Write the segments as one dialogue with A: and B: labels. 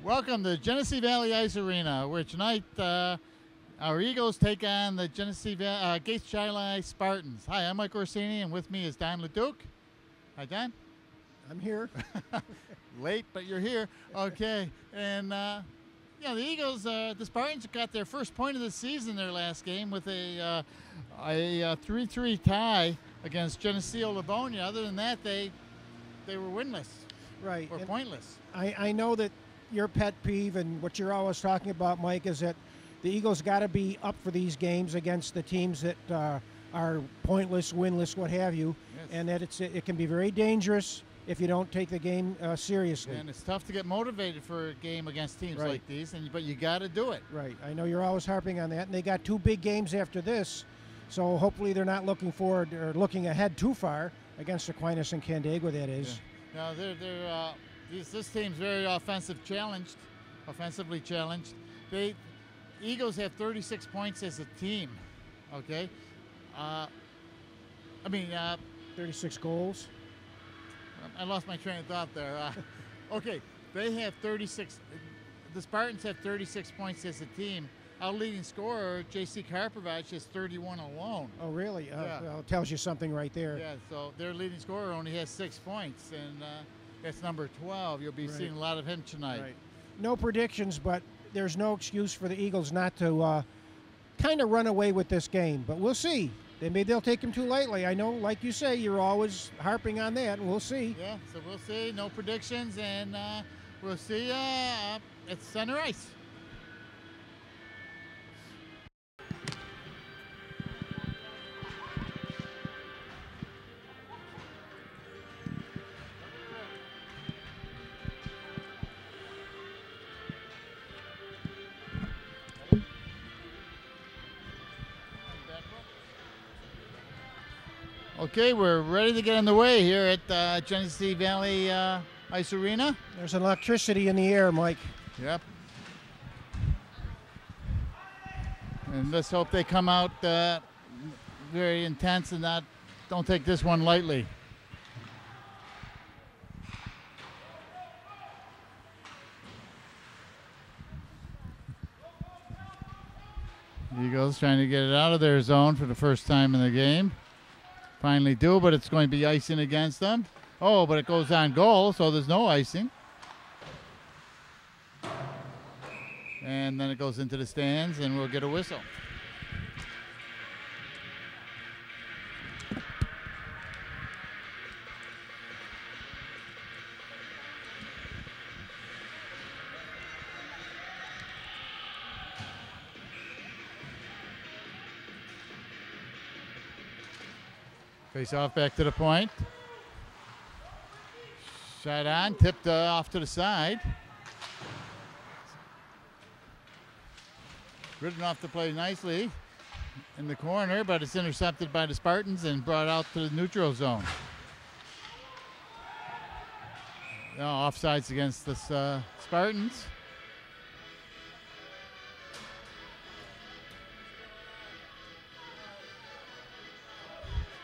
A: Welcome to Genesee Valley Ice Arena, where tonight our Eagles take on the Gates Chili Spartans. Hi, I'm Mike Orsini, and with me is Don LeDuc. Hi, Don.
B: I'm here.
A: Late, but you're here. Okay, and the Eagles, the Spartans got their first point of the season their last game with a 3-3 tie against Geneseo Livonia. Other than that, they were winless.
B: Right.
A: Or pointless.
B: I know that your pet peeve and what you're always talking about, Mike, is that the Eagles got to be up for these games against the teams that are pointless, winless, what have you,
A: Yes.
B: and that it can be very dangerous if you don't take the game seriously.
A: And it's tough to get motivated for a game against teams
B: Right.
A: like these, but you got to do it.
B: Right. I know you're always harping on that, and they got two big games after this, so hopefully they're not looking forward or looking ahead too far against Aquinas and Canandaigua, that is.
A: Yeah. Now this team's very offensively challenged. The Eagles have 36 points as a team. Okay,
B: 36 goals.
A: I lost my train of thought there. Okay, they have 36. The Spartans have 36 points as a team. Our leading scorer, J.C. Karpovich, has 31 alone.
B: Oh, really?
A: Yeah.
B: Well, it tells you something right there.
A: Yeah, so their leading scorer only has 6 points, and that's number 12. You'll be seeing a lot of him tonight.
B: Right. No predictions, but there's no excuse for the Eagles not to kind of run away with this game. But we'll see. Maybe they'll take him too lightly. I know, like you say, you're always harping on that. We'll see.
A: Yeah, so we'll see. No predictions, and we'll see at center ice. Okay, we're ready to get underway here at Genesee Valley Ice Arena.
B: There's an electricity in the air, Mike.
A: Yep. And let's hope they come out very intense and don't take this one lightly. Eagles trying to get it out of their zone for the first time in the game. Finally do, but it's going to be icing against them. Oh, but it goes on goal, so there's no icing. And then it goes into the stands, and we'll get a whistle. Face off back to the point. Shot on, tipped off to the side. Ridden off the play nicely in the corner, but it's intercepted by the Spartans and brought out to the neutral zone. Now offsides against the Spartans.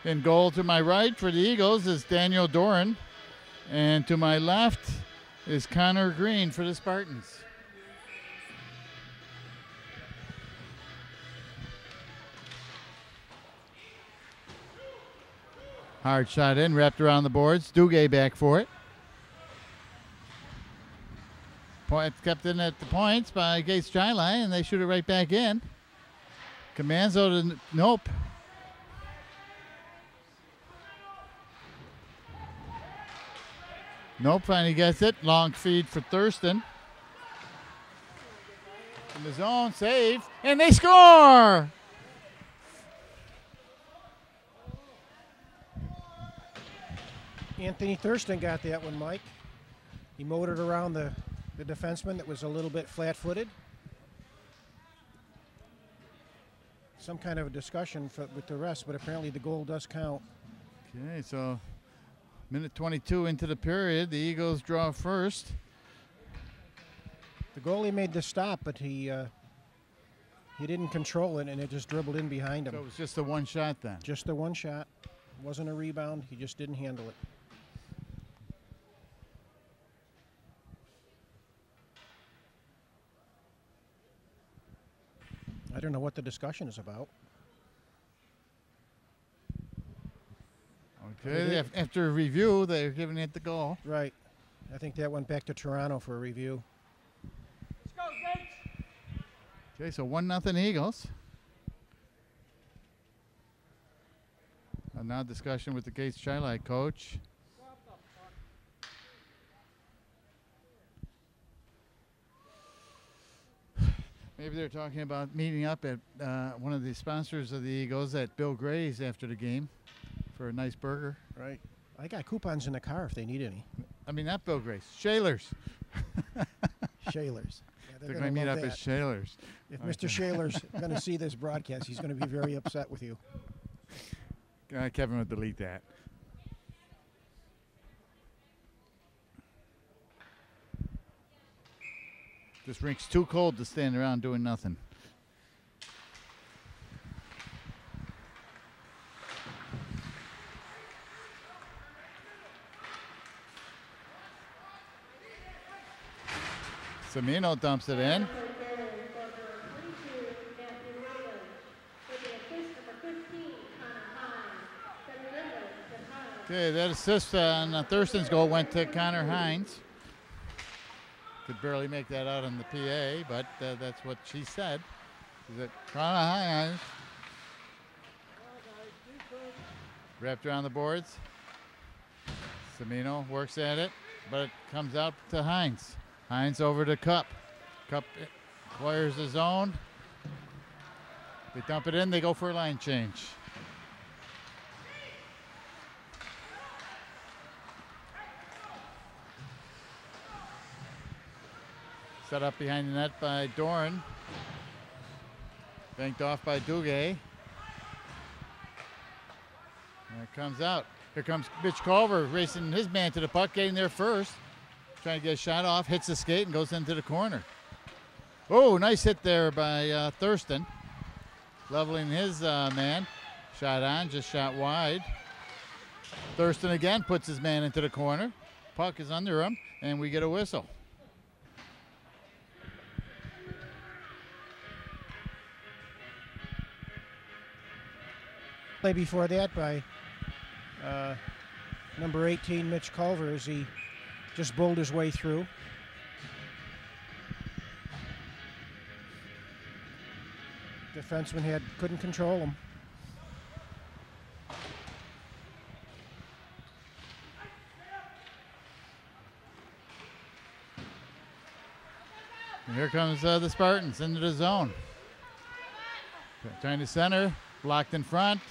A: In goal to my right for the Eagles is Daniel Doran, and to my left is Connor Green for the Spartans. Hard shot in, wrapped around the boards. Duguay back for it. Point kept in at the points by Gates Chili, and they shoot it right back in. Comanzo to nope. Nope, finally gets it. Long feed for Thurston. In the zone, save, and they score!
B: Anthony Thurston got that one, Mike. He mowed it around the defenseman that was a little bit flat-footed. Some kind of a discussion with the rest, but apparently the goal does count.
A: Okay, so minute 22 into the period, the Eagles draw first.
B: The goalie made the stop, but he didn't control it, and it just dribbled in behind him.
A: So it was just the one shot then?
B: Just the one shot. It wasn't a rebound. He just didn't handle it. don't know what the discussion is about.
A: Okay, after a review, they're giving it the goal.
B: Right. I think that went back to Toronto for a review.
C: Let's go, Gates!
A: Okay, so 1-0 Eagles. And now discussion with the Gates Chi-Lite coach. Maybe they're talking about meeting up at one of the sponsors of the Eagles at Bill Gray's after the game for a nice burger.
B: Right. I got coupons in the car if they need any.
A: I mean, not Bill Gray's, Shaler's.
B: Shaler's. Yeah,
A: They're going to meet up at Shaler's.
B: If Mr. Shaler's going to see this broadcast, he's going to be very upset with you.
A: Kevin will delete that. This rink's too cold to stand around doing nothing. Semino dumps it in. Okay, that assist on Thurston's goal went to Connor Hines. Could barely make that out on the PA, but that's what she said. Is that Connor Hines wrapped around the boards. Semino works at it, but it comes out to Hines. Hines over to Cup. Cup acquires his own. They dump it in, they go for a line change. Set up behind the net by Doran. Banked off by Duguay. And it comes out. Here comes Mitch Culver racing his man to the puck, getting there first. Trying to get a shot off, hits the skate and goes into the corner. Oh, nice hit there by Thurston. Leveling his man. Shot on, just shot wide. Thurston again puts his man into the corner. Puck is under him, and we get a whistle.
B: Play before that by number 18, Mitch Culver, as he just bowled his way through. Defenseman couldn't control him.
A: And here comes the Spartans into the zone. Trying to center, blocked in front.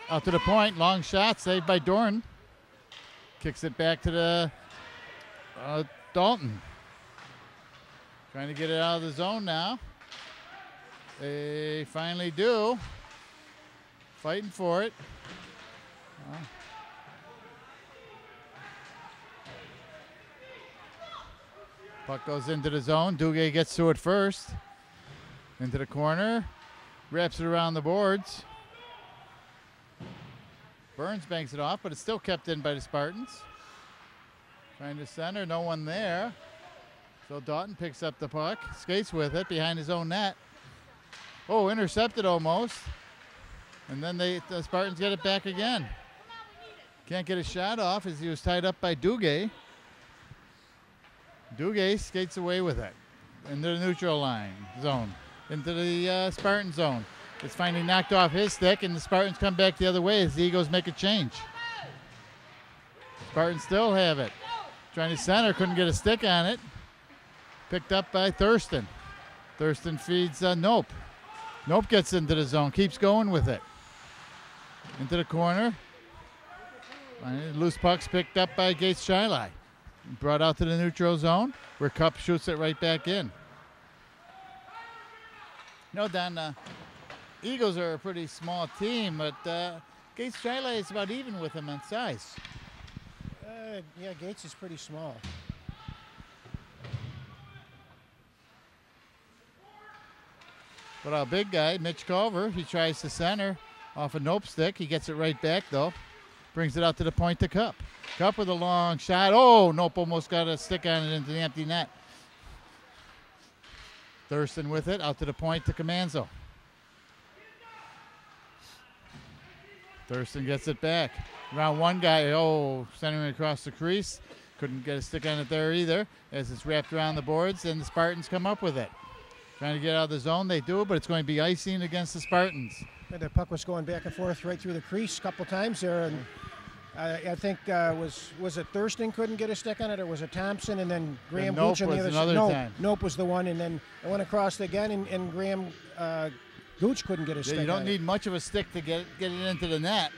A: Out to the point, long shot, saved by Dorn. Kicks it back to the Dalton. Trying to get it out of the zone now. They finally do. Fighting for it. Puck goes into the zone. Duguay gets to it first. Into the corner. Wraps it around the boards. Burns banks it off, but it's still kept in by the Spartans. Trying to center, no one there. So Dalton picks up the puck, skates with it behind his own net. Oh, intercepted almost. And then the Spartans get it back again. Can't get a shot off as he was tied up by Duguay. Duguay skates away with it into the neutral line zone, into the Spartan zone. It's finally knocked off his stick, and the Spartans come back the other way as the Eagles make a change. Spartans still have it. Trying to center, couldn't get a stick on it. Picked up by Thurston. Thurston feeds Nope. Nope gets into the zone, keeps going with it. Into the corner. Loose puck's picked up by Gates Chi-Lite. Brought out to the neutral zone, where Cup shoots it right back in. No, Don, Eagles are a pretty small team, but Gates Chi-Lite is about even with them in size.
B: Yeah, Gates is pretty small.
A: But our big guy, Mitch Culver, he tries to center off a Nope stick. He gets it right back, though. Brings it out to the point to Cup. Cup with a long shot. Oh, Nope almost got a stick on it into the empty net. Thurston with it, out to the point to Comanzo. Thurston gets it back. Around one guy, sending it across the crease. Couldn't get a stick on it there either as it's wrapped around the boards, and the Spartans come up with it. Trying to get out of the zone, they do, but it's going to be icing against the Spartans.
B: And the puck was going back and forth right through the crease a couple times there, and I think was it Thurston couldn't get a stick on it, or was it Thompson, and then Graham Gooch on the other side? Nope was the one, and then it went across again, and Graham Gooch couldn't get a stick on it.
A: You don't need much of a stick to get it into the net.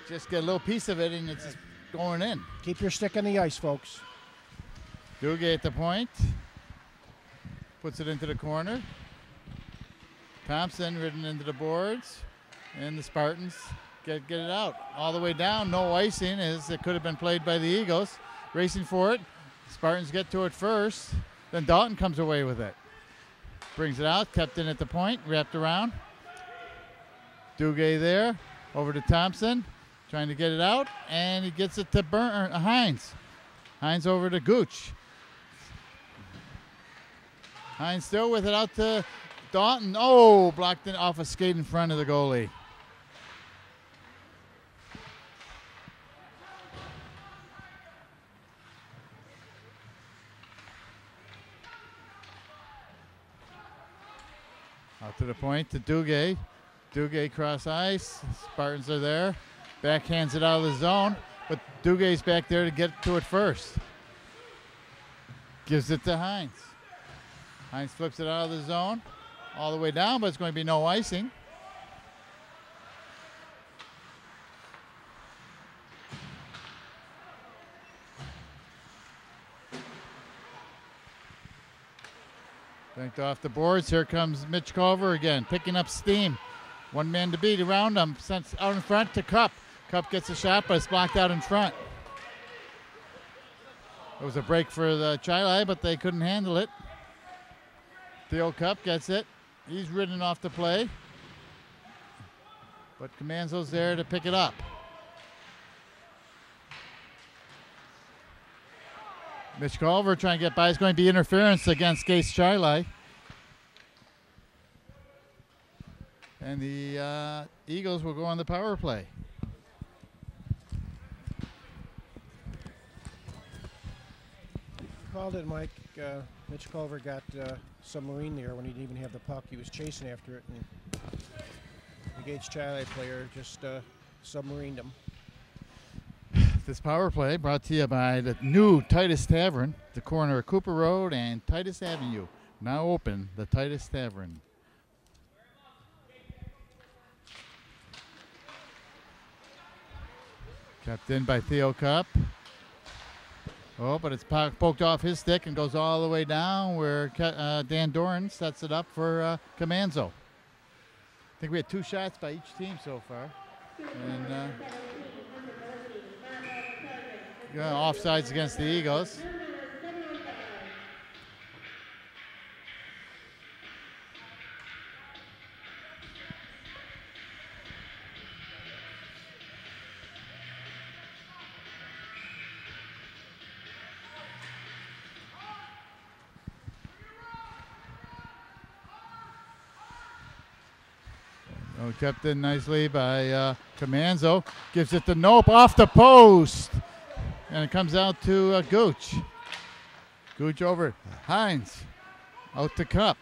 A: Just get a little piece of it, and it's just going in.
B: Keep your stick on the ice, folks.
A: Duguay at the point. Puts it into the corner. Thompson ridden into the boards, and the Spartans get it out. All the way down, no icing, as it could have been played by the Eagles. Racing for it. Spartans get to it first. Then Dalton comes away with it. Brings it out, kept in at the point, wrapped around. Duguay there, over to Thompson, trying to get it out, and he gets it to Hines. Hines over to Gooch. Hines still with it out to Dalton. Oh, blocked it off a skate in front of the goalie. Out to the point to Duguay. Duguay cross ice. Spartans are there. Backhands it out of the zone, but Dugay's back there to get to it first. Gives it to Hines. Hines flips it out of the zone all the way down, but it's going to be no icing. Banked off the boards. Here comes Mitch Culver again, picking up steam. One man to beat around him. Sent out in front to Cup. Cup gets a shot, but it's blocked out in front. It was a break for the Chili, but they couldn't handle it. Theo Cup gets it. He's ridden off the play. But Comanzo's there to pick it up. Mitch Culver trying to get by. It's going to be interference against Gates Chili. And the Eagles will go on the power play.
B: Called it, Mike. Mitch Culver got submarine there when he didn't even have the puck. He was chasing after it, and the Gates Chili player just submarined him.
A: This power play brought to you by the new Titus Tavern, the corner of Cooper Road and Titus Avenue. Now open, the Titus Tavern. Kept in by Theo Cup. Oh, but it's poked off his stick and goes all the way down where Dan Doran sets it up for Comanzo. I think we had 2 shots by each team so far. And offsides against the Eagles. Kept in nicely by Comanzo. Gives it to Nope off the post. And it comes out to Gooch. Gooch over. Hines. Out to Cup.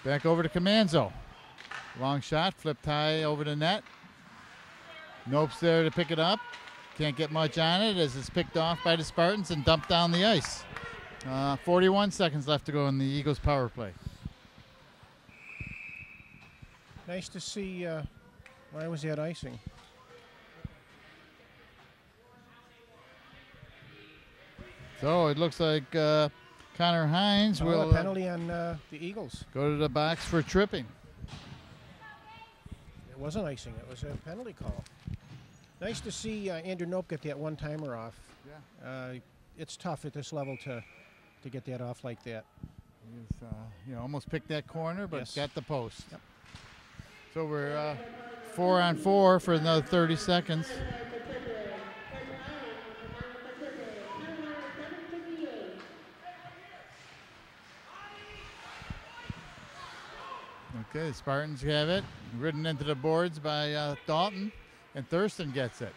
A: Back over to Comanzo. Long shot. Flipped high over the net. Nope's there to pick it up. Can't get much on it as it's picked off by the Spartans and dumped down the ice. 41 seconds left to go in the Eagles power play.
B: Nice to see. Why was that icing?
A: So it looks like Connor Hines will
B: a penalty on the Eagles.
A: Go to the box for tripping.
B: It wasn't icing. It was a penalty call. Nice to see Andrew Nope get that one-timer off. Yeah. It's tough at this level to get that off like that.
A: He's almost picked that corner, but
B: yes.
A: Got the post. Yep. So we're 4-on-4 for another 30 seconds. Okay, the Spartans have it. Ridden into the boards by Dalton. and Thurston gets it.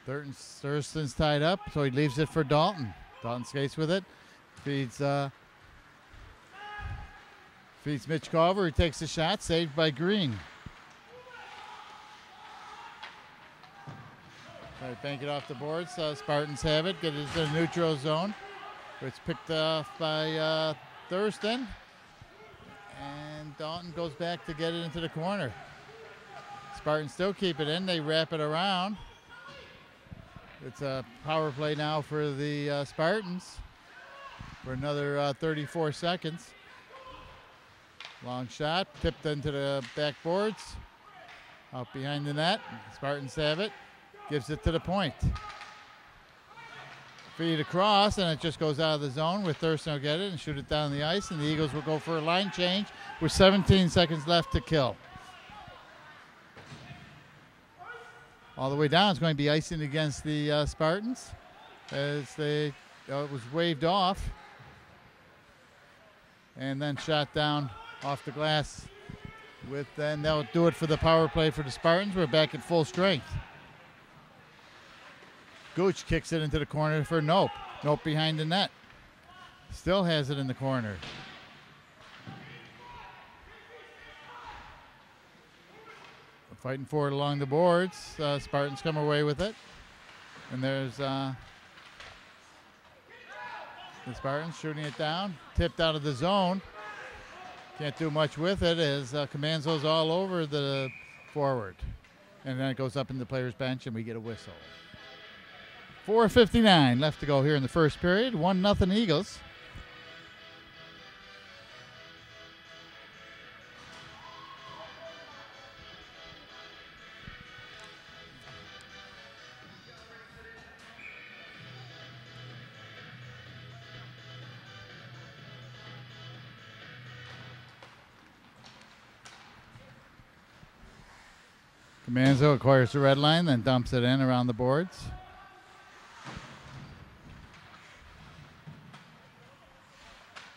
A: Thurston's tied up, so he leaves it for Dalton. Dalton skates with it, feeds Mitch Culver, who takes the shot, saved by Green. Try to bank it off the boards. Spartans have it, get it into the neutral zone. It's picked off by Thurston, and Dalton goes back to get it into the corner. Spartans still keep it in. They wrap it around. It's a power play now for the Spartans for another 34 seconds. Long shot, tipped into the backboards. Out behind the net. Spartans have it. Gives it to the point. Feed across, and it just goes out of the zone where Thurston will get it and shoot it down the ice, and the Eagles will go for a line change with 17 seconds left to kill. All the way down, it's going to be icing against the Spartans as it was waved off and then shot down off the glass. Then they'll do it for the power play for the Spartans. We're back at full strength. Gooch kicks it into the corner for Nope. Nope behind the net. Still has it in the corner. Fighting for it along the boards. Spartans come away with it. And there's the Spartans shooting it down. Tipped out of the zone. Can't do much with it as Comanzo's all over the forward. And then it goes up in the player's bench and we get a whistle. 4:59 left to go here in the first period. 1-0 Eagles. Comanzo acquires the red line, then dumps it in around the boards.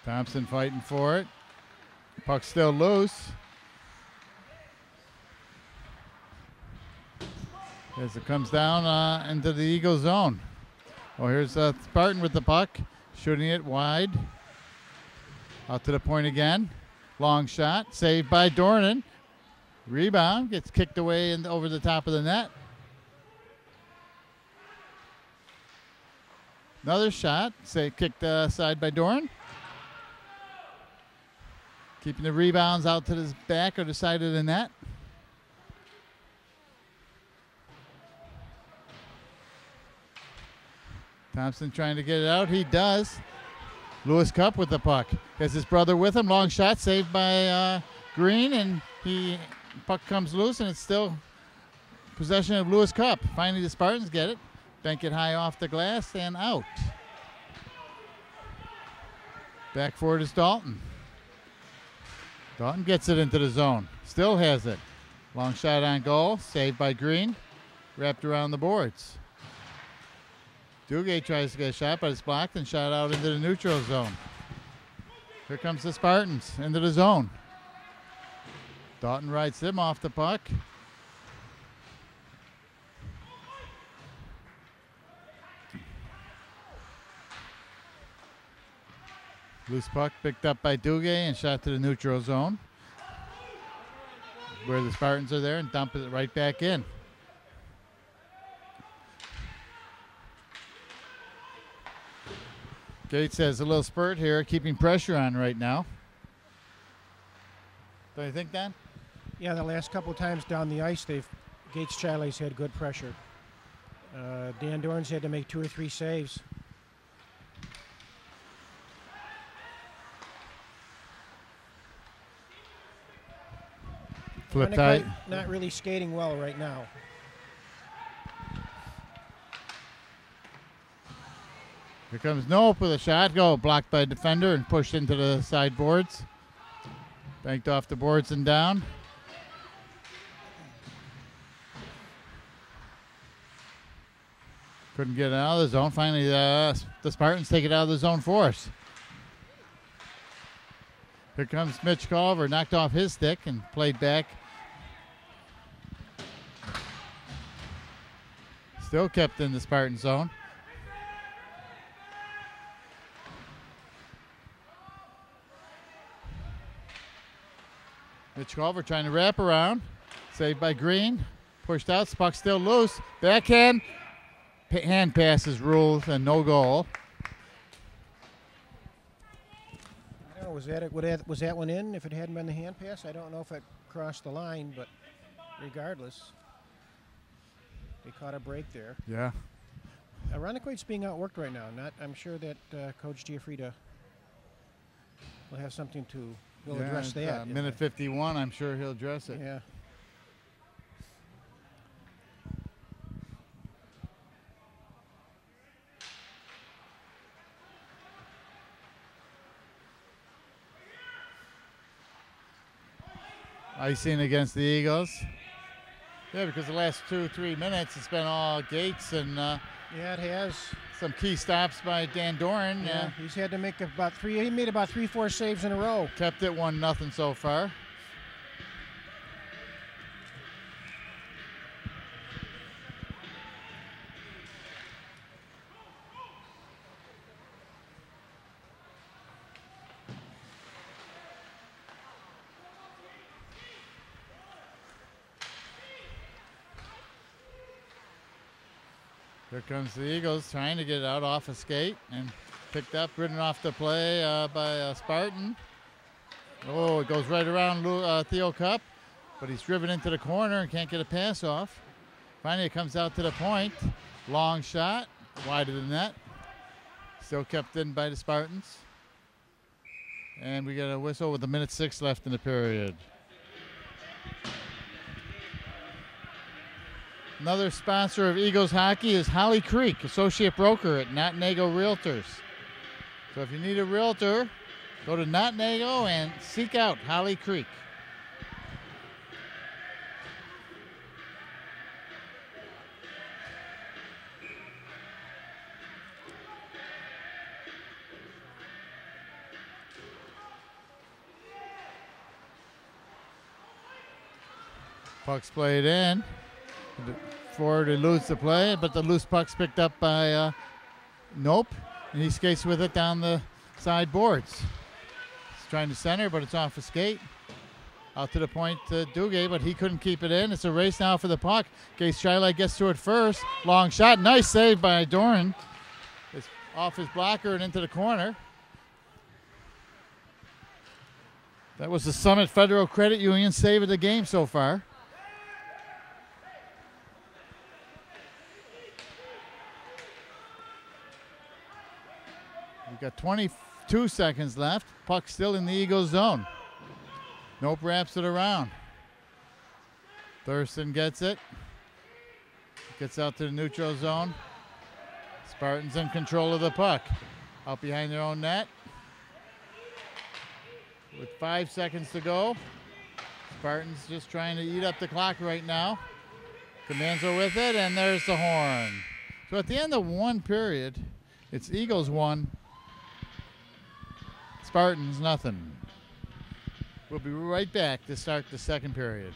A: Thompson fighting for it. Puck's still loose. As it comes down into the Eagle zone. Oh, here's Spartan with the puck, shooting it wide. Out to the point again. Long shot, saved by Dornan. Rebound, gets kicked away and over the top of the net. Another shot, kicked aside by Dorn. Keeping the rebounds out to the back or the side of the net. Thompson trying to get it out. He does. Lewis Cup with the puck. Has his brother with him. Long shot saved by Green, and puck comes loose, and it's still possession of Lewis Cup. Finally, the Spartans get it. Bank it high off the glass and out. Back forward is Dalton. Dalton gets it into the zone. Still has it. Long shot on goal. Saved by Green. Wrapped around the boards. Duguay tries to get a shot, but it's blocked and shot out into the neutral zone. Here comes the Spartans into the zone. Dalton rides them off the puck. Loose puck picked up by Duguay and shot to the neutral zone, where the Spartans are there and dump it right back in. Gates has a little spurt here, keeping pressure on right now. Don't you think, Dan?
B: Yeah, the last couple of times down the ice, Gates Charlie's had good pressure. Dan Dorn's had to make 2 or 3 saves.
A: Flip tight.
B: Not really skating well right now.
A: Here comes Nope with a shot. Go blocked by a defender and pushed into the sideboards. Banked off the boards and down. Couldn't get it out of the zone. Finally, the Spartans take it out of the zone for us. Here comes Mitch Culver, knocked off his stick and played back. Still kept in the Spartan zone. Mitch Culver trying to wrap around. Saved by Green. Pushed out. Puck still loose. Backhand. Hand passes ruled and no goal.
B: I don't know, was that one in? If it hadn't been the hand pass, I don't know if it crossed the line, but regardless, they caught a break there.
A: Yeah.
B: Ironically, being outworked right now. I'm sure that Coach Giaffrida will have something to. He'll address that.
A: Minute 51, I'm sure he'll address it.
B: Yeah.
A: Icing against the Eagles. Yeah, because the last 2-3 minutes it's been all Gates and
B: Yeah, it has.
A: some key stops by Dan Doran.
B: Yeah, he's had to make about three. He made about 3-4 saves in a row.
A: Kept it 1-0 so far. Here comes the Eagles trying to get it out off a skate and picked up, ridden off the play by Spartan. Oh, it goes right around Theo Cup, but he's driven into the corner and can't get a pass off. Finally, it comes out to the point. Long shot, wide of the net. Still kept in by the Spartans. And we got a whistle with 1:06 left in the period. Another sponsor of Eagles hockey is Holly Creek, associate broker at Notnago Realtors. So if you need a realtor, go to Notnago and seek out Holly Creek. Puck's played in. Forward, he loses the play, but the loose puck's picked up by Nope, and he skates with it down the side boards. He's trying to center, but it's off a skate. Out to the point to Duguay, but he couldn't keep it in. It's a race now for the puck. Gase Shylight gets to it first. Long shot, nice save by Doran. It's off his blocker and into the corner. That was the Summit Federal Credit Union save of the game so far. We've got 22 seconds left. Puck still in the Eagles zone. Nope wraps it around. Thurston gets it. Gets out to the neutral zone. Spartans in control of the puck. Out behind their own net. With 5 seconds to go. Spartans just trying to eat up the clock right now. Comanzo with it, and there's the horn. So at the end of one period, it's Eagles 1, Spartans nothing. We'll be right back to start the second period.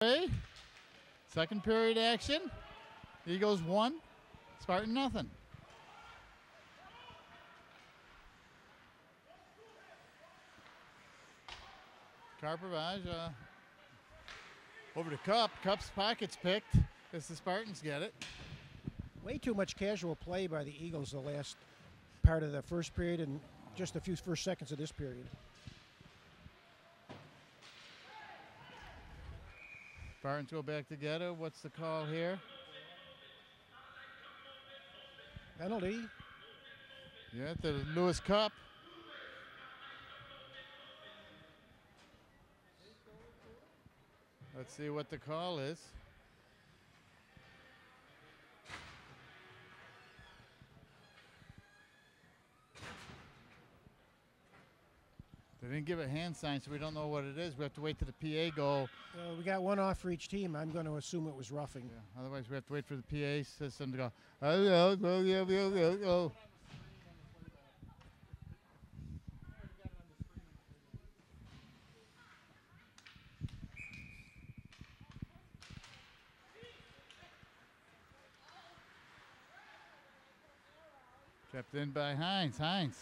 A: Okay. Second period action. Eagles 1, Spartan nothing. Karpovage over to Cup. Cup's pockets picked as the Spartans get it.
B: Way too much casual play by the Eagles the last part of the first period and just a few first seconds of this period.
A: Spartans go back together. What's the call here?
B: Penalty.
A: Yeah, the Lewis Cup. Let's see what the call is. They didn't give a hand sign, so we don't know what it is. We have to wait till the PA go.
B: We got one off for each team. I'm going to assume it was roughing.
A: Yeah, otherwise, we have to wait for the PA system to go. Oh. Kept in by Hines. Hines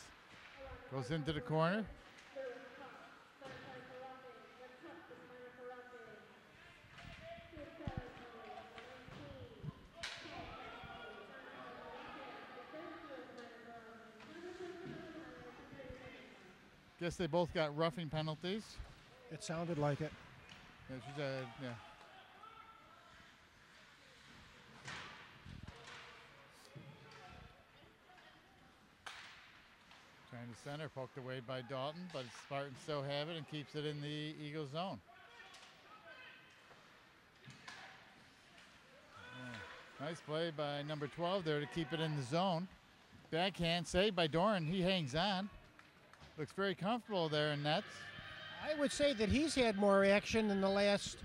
A: goes into the corner. Guess they both got roughing penalties.
B: It sounded like it.
A: Yeah. Trying to center, poked away by Dalton, but Spartans still have it and keeps it in the Eagle zone. Nice play by number 12 there to keep it in the zone. Backhand saved by Doran. He hangs on. Looks very comfortable there in nets.
B: I would say that he's had more action in the last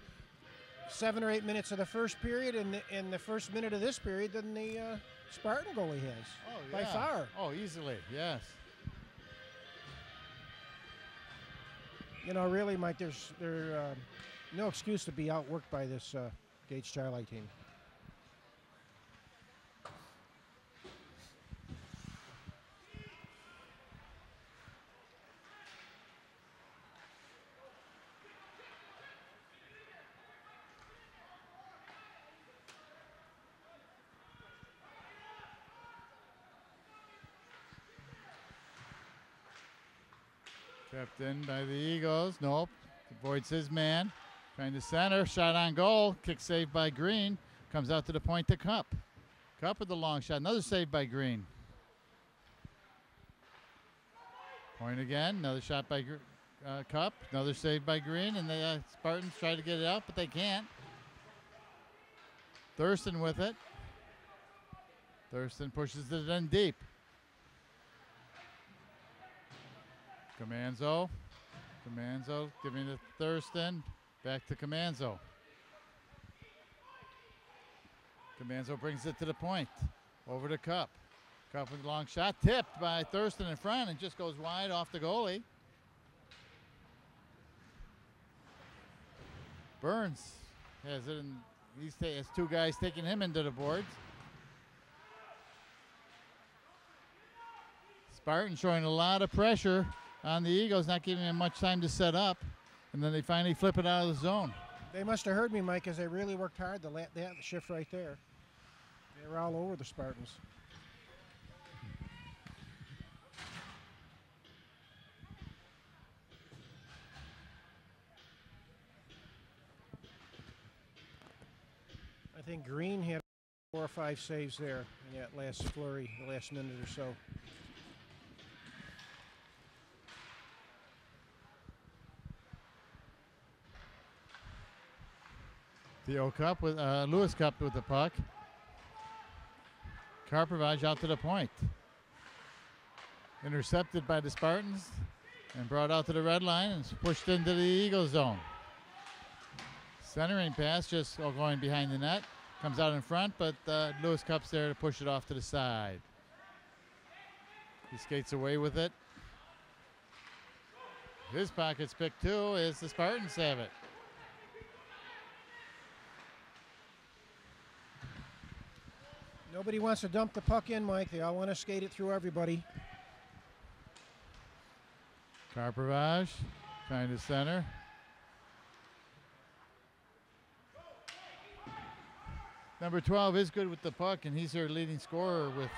B: 7 or 8 minutes of the first period and in the first minute of this period than the Spartan goalie has.
A: Oh,
B: by far.
A: Oh, easily, yes.
B: You know, really, Mike, there's no excuse to be outworked by this Gage Starlight team.
A: Kept in by the Eagles. Nope. Avoids his man. Trying to center. Shot on goal. Kick saved by Green. Comes out to the point to Cup. Cup with the long shot. Another save by Green. Point again. Another shot by Cup. Another save by Green. And the Spartans try to get it out, but they can't. Thurston with it. Thurston pushes it in deep. Comanzo giving it to Thurston. Back to Comanzo. Comanzo brings it to the point. Over to Cup. Cup with a long shot. Tipped by Thurston in front and just goes wide off the goalie. Burns has it, and has two guys taking him into the boards. Spartan showing a lot of pressure on the Eagles, not giving them much time to set up, and then they finally flip it out of the zone.
B: They must have heard me, Mike, because they really worked hard to let that shift right there. They were all over the Spartans. I think Green had 4 or 5 saves there in that last flurry, the last minute or so.
A: Theo Cup with Lewis Cup with the puck. Karpovich out to the point. Intercepted by the Spartans and brought out to the red line and pushed into the Eagle zone. Centering pass just going behind the net. Comes out in front, but Lewis Cup's there to push it off to the side. He skates away with it. His pocket's picked too as the Spartans have it.
B: Nobody wants to dump the puck in, Mike. They all want to skate it through everybody.
A: Karpovich trying to center. Number 12 is good with the puck, and he's their leading scorer with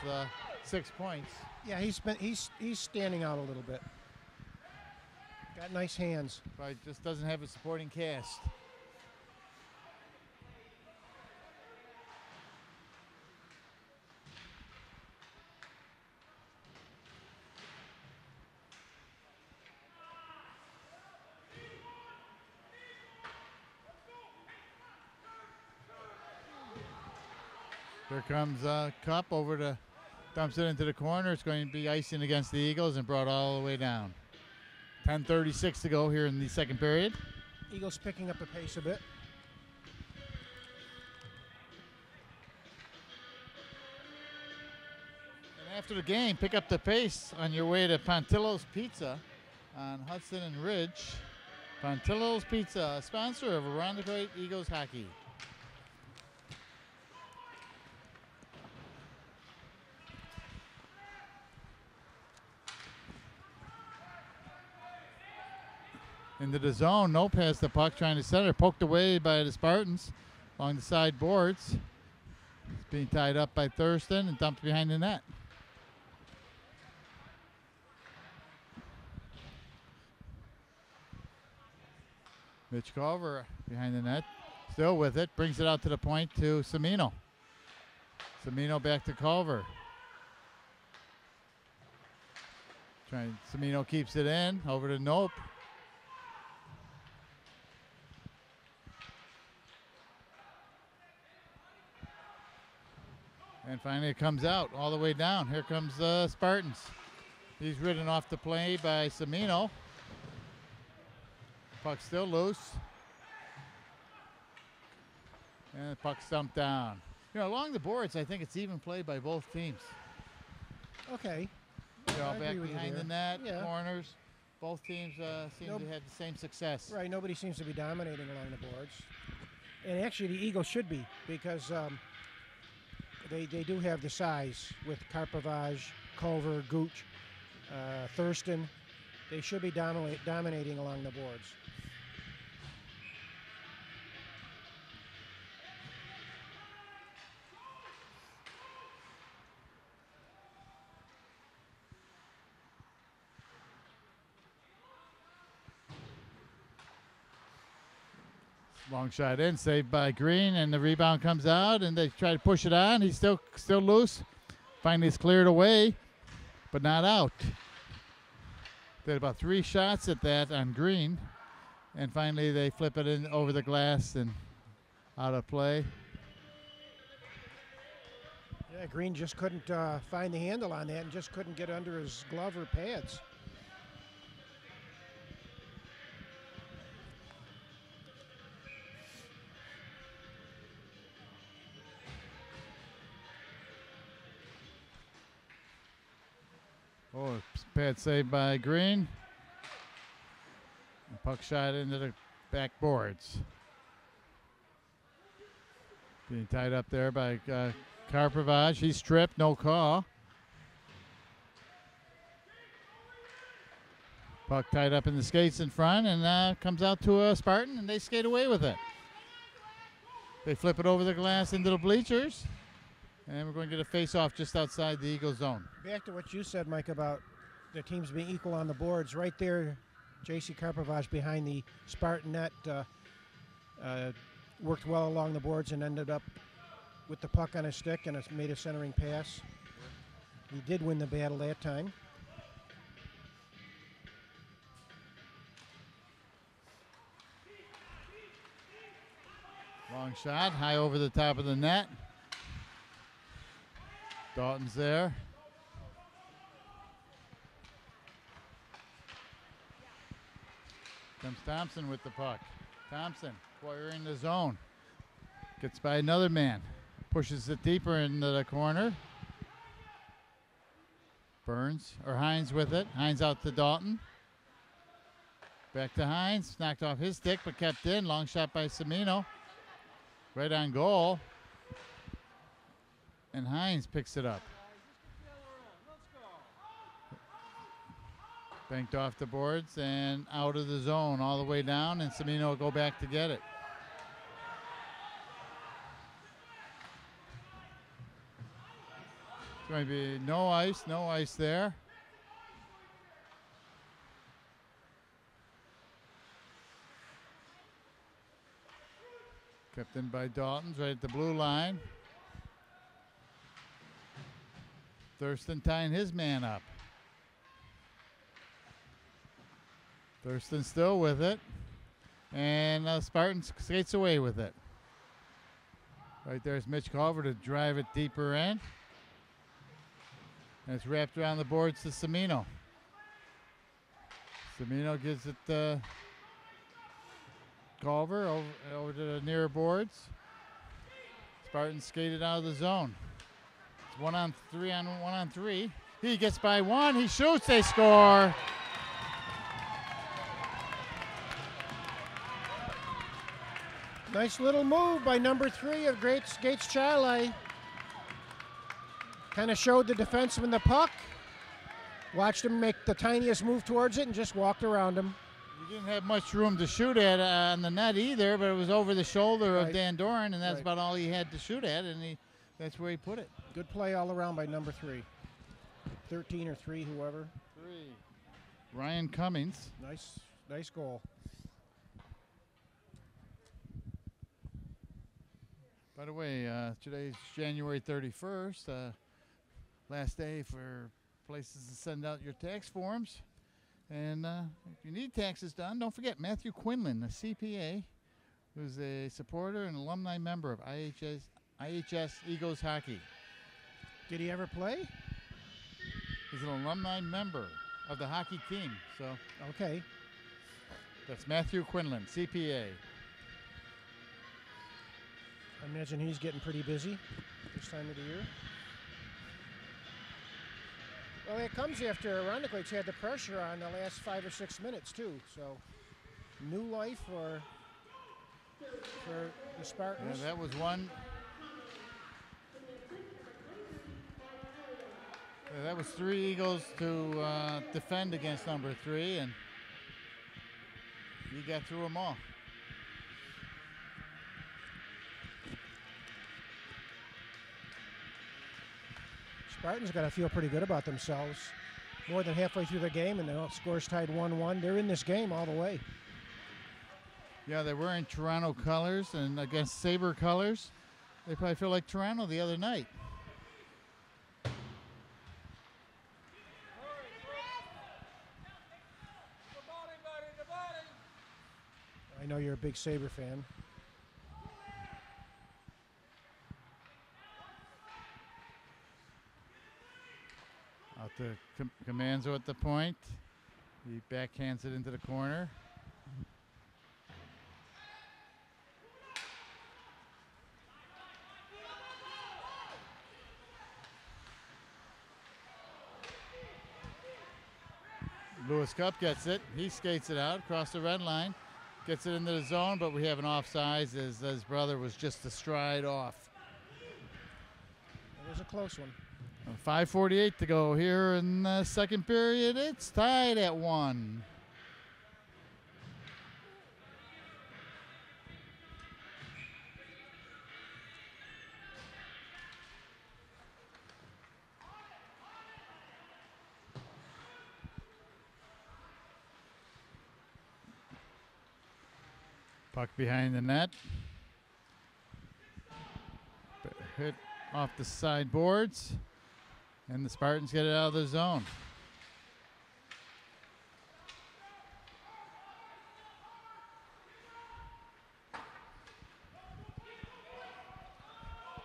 A: 6 points.
B: Yeah, he's standing out a little bit. Got nice hands.
A: Probably just doesn't have a supporting cast. Here comes Cup over to, dumps it into the corner. It's going to be icing against the Eagles and brought all the way down. 10:36 to go here in the second period.
B: Eagles picking up the pace a bit.
A: And after the game, pick up the pace on your way to Pontillo's Pizza on Hudson and Ridge. Pontillo's Pizza, a sponsor of Irondequoit Eagles hockey. Into the zone, no pass the puck, trying to center, poked away by the Spartans along the side boards. It's being tied up by Thurston and dumped behind the net. Mitch Culver behind the net, still with it, brings it out to the point to Cimino. Cimino back to Culver. Cimino keeps it in, over to Nope. And finally it comes out all the way down. Here comes the Spartans. He's ridden off the play by Cimino. Puck still loose. And the puck's dumped down. You know, along the boards, I think it's even play by both teams.
B: Okay.
A: You know,
B: I
A: back
B: agree with you
A: behind the
B: there.
A: net,
B: Yeah.
A: corners. Both teams seem to have the same success.
B: Right, nobody seems to be dominating along the boards. And actually the Eagles should be, because they do have the size with Karpovage, Culver, Gooch, Thurston. They should be dominating along the boards.
A: Long shot in, saved by Green, and the rebound comes out, and they try to push it on. He's still loose. Finally, it's cleared away, but not out. They had about 3 shots at that on Green, and finally they flip it in over the glass and out of play.
B: Yeah, Green just couldn't find the handle on that and just couldn't get under his glove or pads.
A: Oh, pad saved by Green. And puck shot into the backboards. Being tied up there by Karpovage. He's stripped, no call. Puck tied up in the skates in front, and comes out to a Spartan, and they skate away with it. They flip it over the glass into the bleachers. And we're going to get a face-off just outside the Eagle zone.
B: Back to what you said, Mike, about the teams being equal on the boards. Right there, J.C. Karpovage behind the Spartan net worked well along the boards and ended up with the puck on his stick and made a centering pass. He did win the battle that time.
A: Long shot, high over the top of the net. Dalton's there. Comes Thompson with the puck. Thompson acquiring the zone. Gets by another man. Pushes it deeper into the corner. Hines with it. Hines out to Dalton. Back to Hines. Knocked off his stick but kept in. Long shot by Cimino. Right on goal. And Hines picks it up. Banked off the boards and out of the zone all the way down, and Cimino will go back to get it. It's going to be no ice there. Kept in by Dalton's right at the blue line. Thurston tying his man up. Thurston still with it. And Spartans skates away with it. Right there's Mitch Culver to drive it deeper in. And it's wrapped around the boards to Cimino. Cimino gives it to Culver over to the near boards. Spartans skated out of the zone. 1-on-3 on 1-on-3. He gets by one. He shoots. They score.
B: Nice little move by number 3 of Gates Charlie. Kind of showed the defenseman the puck. Watched him make the tiniest move towards it and just walked around him.
A: He didn't have much room to shoot at on the net either, but it was over the shoulder of Dan Doran, and that's about all he had to shoot at, and that's where he put it.
B: Good play all around by number 3. 13 or 3, whoever.
A: 3. Ryan Cummings.
B: Nice goal.
A: By the way, today's January 31st, last day for places to send out your tax forms. And if you need taxes done, don't forget Matthew Quinlan, a CPA, who's a supporter and alumni member of IHS Eagles Hockey.
B: Did he ever play?
A: He's an alumni member of the hockey team. So
B: okay.
A: That's Matthew Quinlan, CPA.
B: I imagine he's getting pretty busy this time of the year. Well, it comes after, ironically, it's had the pressure on the last 5 or 6 minutes, too. So, new life for the Spartans.
A: Yeah, that was one. Yeah, that was 3 Eagles to defend against number 3, and he got through them all.
B: Spartans got to feel pretty good about themselves. More than halfway through the game, and the score's tied 1-1. They're in this game all the way.
A: Yeah, they were in Toronto colors, and against Sabre colors, they probably feel like Toronto the other night.
B: I know you're a big Sabre fan.
A: Out to Comanzo at the point. He backhands it into the corner. Lewis Cup gets it. He skates it out across the red line. Gets it into the zone, but we have an offsides as his brother was just a stride off.
B: It was a close one.
A: 5:48 to go here in the second period. It's tied at 1. Puck behind the net. Hit off the sideboards. And the Spartans get it out of the zone.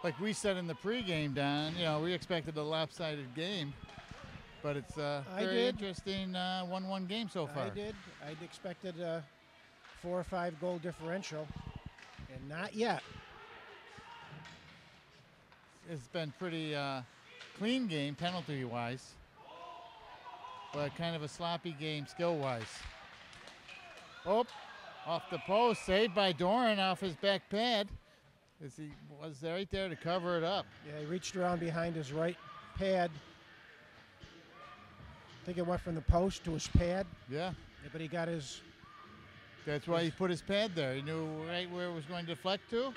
A: Like we said in the pregame, Don, we expected a lopsided game, but it's a very interesting 1-1 game so far.
B: I did. I'd expected a 4 or 5 goal differential, and not yet.
A: It's been pretty clean game penalty-wise, but kind of a sloppy game skill-wise. Oh, off the post, saved by Doran off his back pad. As he was right there to cover it up.
B: Yeah, he reached around behind his right pad. I think it went from the post to his pad.
A: Yeah.
B: But he got his...
A: That's why he put his pad there. He knew right where it was going to deflect to, and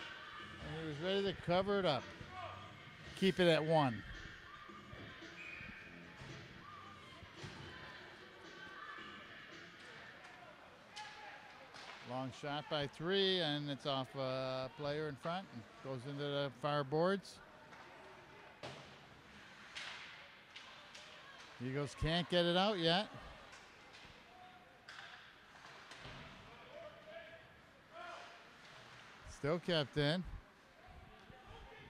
A: he was ready to cover it up. Keep it at 1. Long shot by 3, and it's off a player in front and goes into the far boards. Eagles can't get it out yet. Still kept in.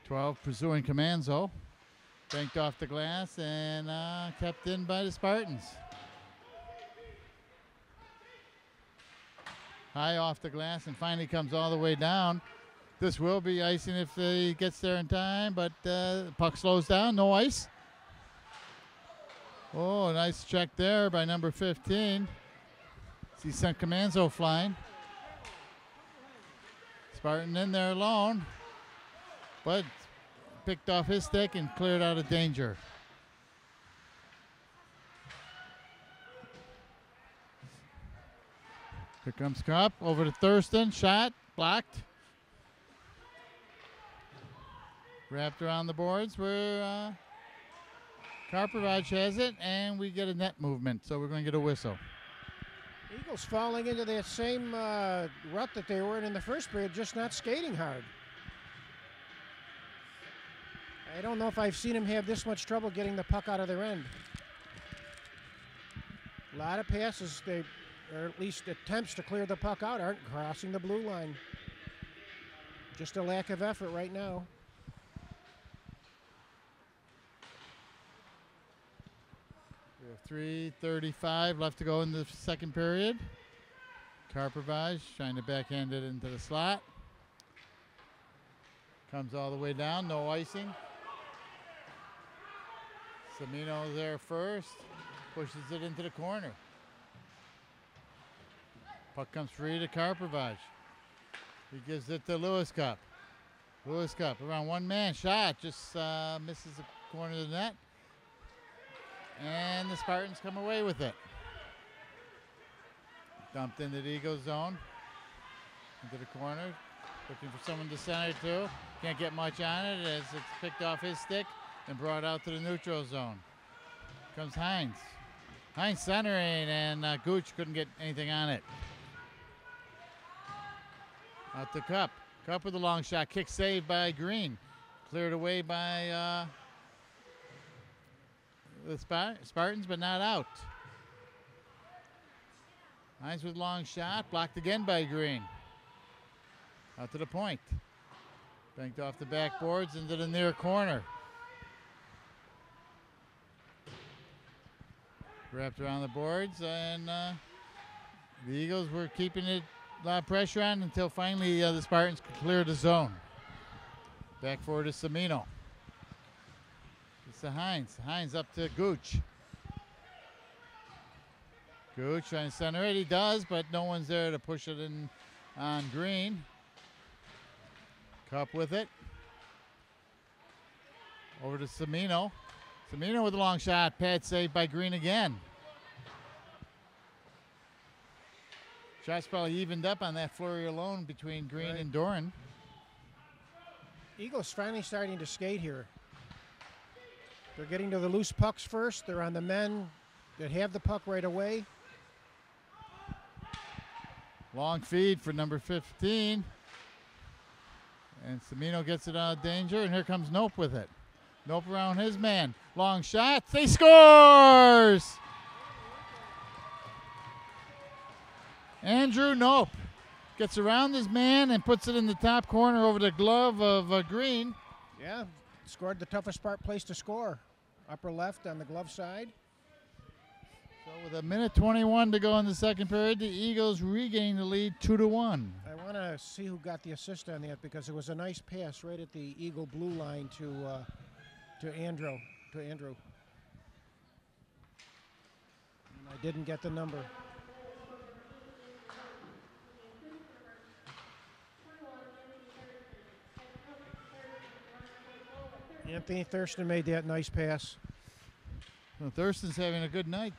A: 12 pursuing Comanzo. Banked off the glass and kept in by the Spartans. High off the glass and finally comes all the way down. This will be icing if he gets there in time, but the puck slows down, no ice. Oh, nice check there by number 15. He sent Comanzo flying. Spartan in there alone, but picked off his stick and cleared out of danger. Here comes Cup. Over to Thurston. Shot. Blocked. Wrapped around the boards where Karpovich has it, and we get a net movement, so we're going to get a whistle.
B: Eagles falling into that same rut that they were in the first period, just not skating hard. I don't know if I've seen them have this much trouble getting the puck out of their end. A lot of passes, or at least attempts to clear the puck out, aren't crossing the blue line. Just a lack of effort right now.
A: We have 3:35 left to go in the second period. Karpovich trying to backhand it into the slot. Comes all the way down, no icing. Semino there first, pushes it into the corner. Puck comes free to Karpovich. He gives it to Lewis Cup. Lewis Cup around one man, shot, just misses the corner of the net. And the Spartans come away with it. Dumped into the Eagle zone, into the corner, looking for someone to center to. Can't get much on it as it's picked off his stick and brought out to the neutral zone. Comes Hines. Hines centering, and Gooch couldn't get anything on it. Out to Cup. Cup with a long shot. Kick saved by Green. Cleared away by the Spartans, but not out. Hines with a long shot. Blocked again by Green. Out to the point. Banked off the backboards into the near corner. Wrapped around the boards, and the Eagles were keeping it a lot of pressure on until finally the Spartans could clear the zone. Back forward to Semino. It's to Hines. Hines up to Gooch. Gooch trying to center it. He does, but no one's there to push it in on Green. Cup with it. Over to Semino. Semino with a long shot. Pad saved by Green again. Shots probably evened up on that flurry alone between Green and Doran.
B: Eagles finally starting to skate here. They're getting to the loose pucks first. They're on the men that have the puck right away.
A: Long feed for number 15. And Semino gets it out of danger, and here comes Nope with it. Nope around his man. Long shot. They scores! Andrew Nope gets around his man and puts it in the top corner over the glove of Green.
B: Yeah, scored the toughest place to score. Upper left on the glove side.
A: So with 1:21 to go in the second period, the Eagles regain the lead 2-1.
B: I want to see who got the assist on that because it was a nice pass right at the Eagle blue line to Andrew. And I didn't get the number. Anthony Thurston made that nice pass.
A: Well, Thurston's having a good night.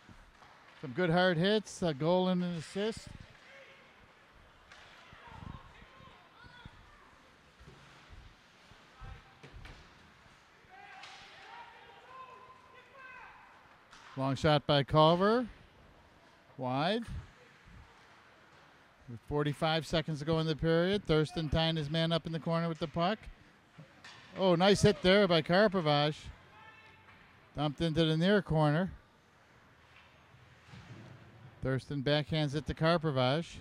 A: Some good hard hits, a goal and an assist. Long shot by Culver. Wide. With 45 seconds to go in the period. Thurston tying his man up in the corner with the puck. Oh, nice hit there by Karpovich. Dumped into the near corner. Thurston backhands it to Karpovich.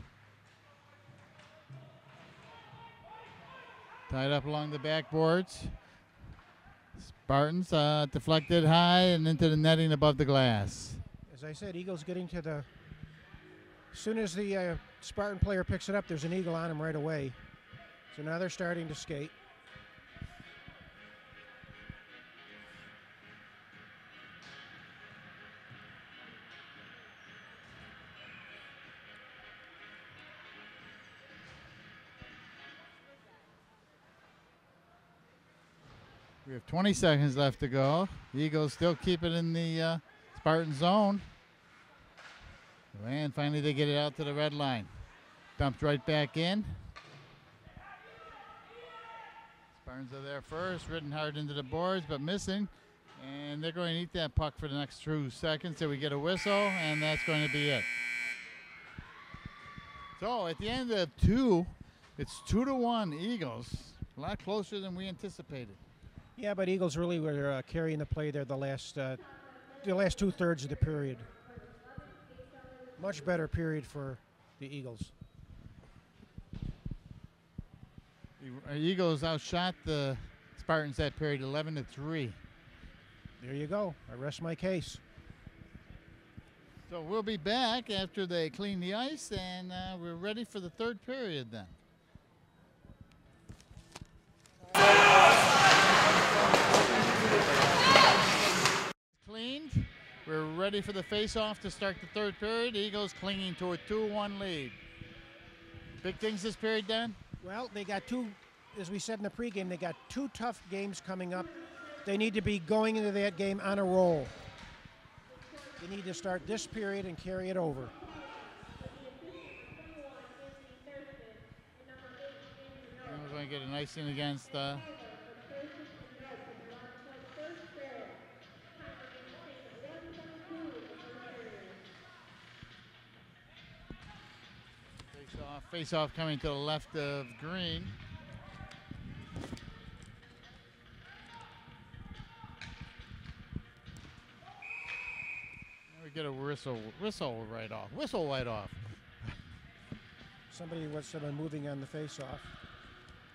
A: Tied up along the backboards. Spartans deflected high and into the netting above the glass.
B: As I said, Eagles getting to the... As soon as the Spartan player picks it up, there's an Eagle on him right away. So now they're starting to skate.
A: We have 20 seconds left to go. The Eagles still keep it in the Spartan zone. And finally they get it out to the red line. Dumped right back in. Spartans are there first, ridden hard into the boards, but missing. And they're going to eat that puck for the next 2 seconds till we get a whistle, and that's going to be it. So at the end of 2, it's 2-1 Eagles. A lot closer than we anticipated.
B: Yeah, but Eagles really were carrying the play there the last 2/3 of the period. Much better period for the Eagles.
A: The Eagles outshot the Spartans that period 11-3.
B: There you go. I rest my case.
A: So we'll be back after they clean the ice, and we're ready for the third period then. Cleaned. We're ready for the face-off to start the third period. Eagles clinging to a 2-1 lead. Big things this period, Dan?
B: Well, they got two, as we said in the pregame, they got 2 tough games coming up. They need to be going into that game on a roll. They need to start this period and carry it over.
A: And we're going to get an icing against face-off coming to the left of Green. Get a whistle right off. Whistle right off.
B: Somebody was moving on the face-off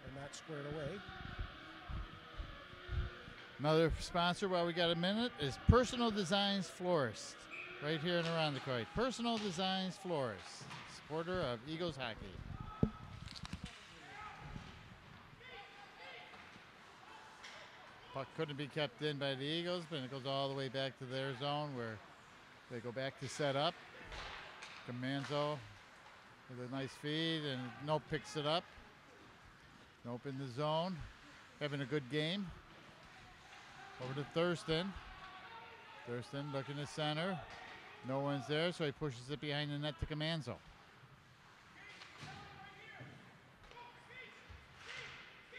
B: and not squared away.
A: Another sponsor while we got a minute is Personal Designs Florist, right here in Arundecoit. Personal Designs Florist, supporter of Eagles hockey. Puck couldn't be kept in by the Eagles, but it goes all the way back to their zone where they go back to set up. Comanzo with a nice feed, and Nope picks it up. Nope in the zone, having a good game. Over to Thurston. Thurston looking to center. No one's there, so he pushes it behind the net to Comanzo.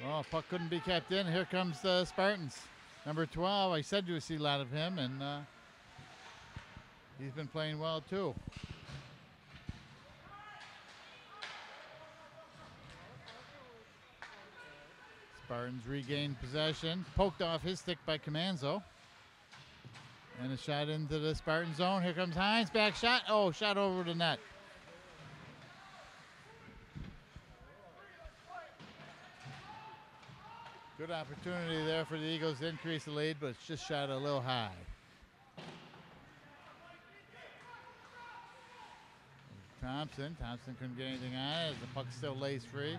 A: Oh, puck couldn't be kept in. Here comes the Spartans. Number 12, I said you would see a lot of him, and he's been playing well too. Spartans regained possession. Poked off his stick by Comanzo. And a shot into the Spartan zone. Here comes Hines. Back shot. Oh, shot over the net. Good opportunity there for the Eagles to increase the lead, but it's just shot a little high. Thompson couldn't get anything on it as the puck still lays free.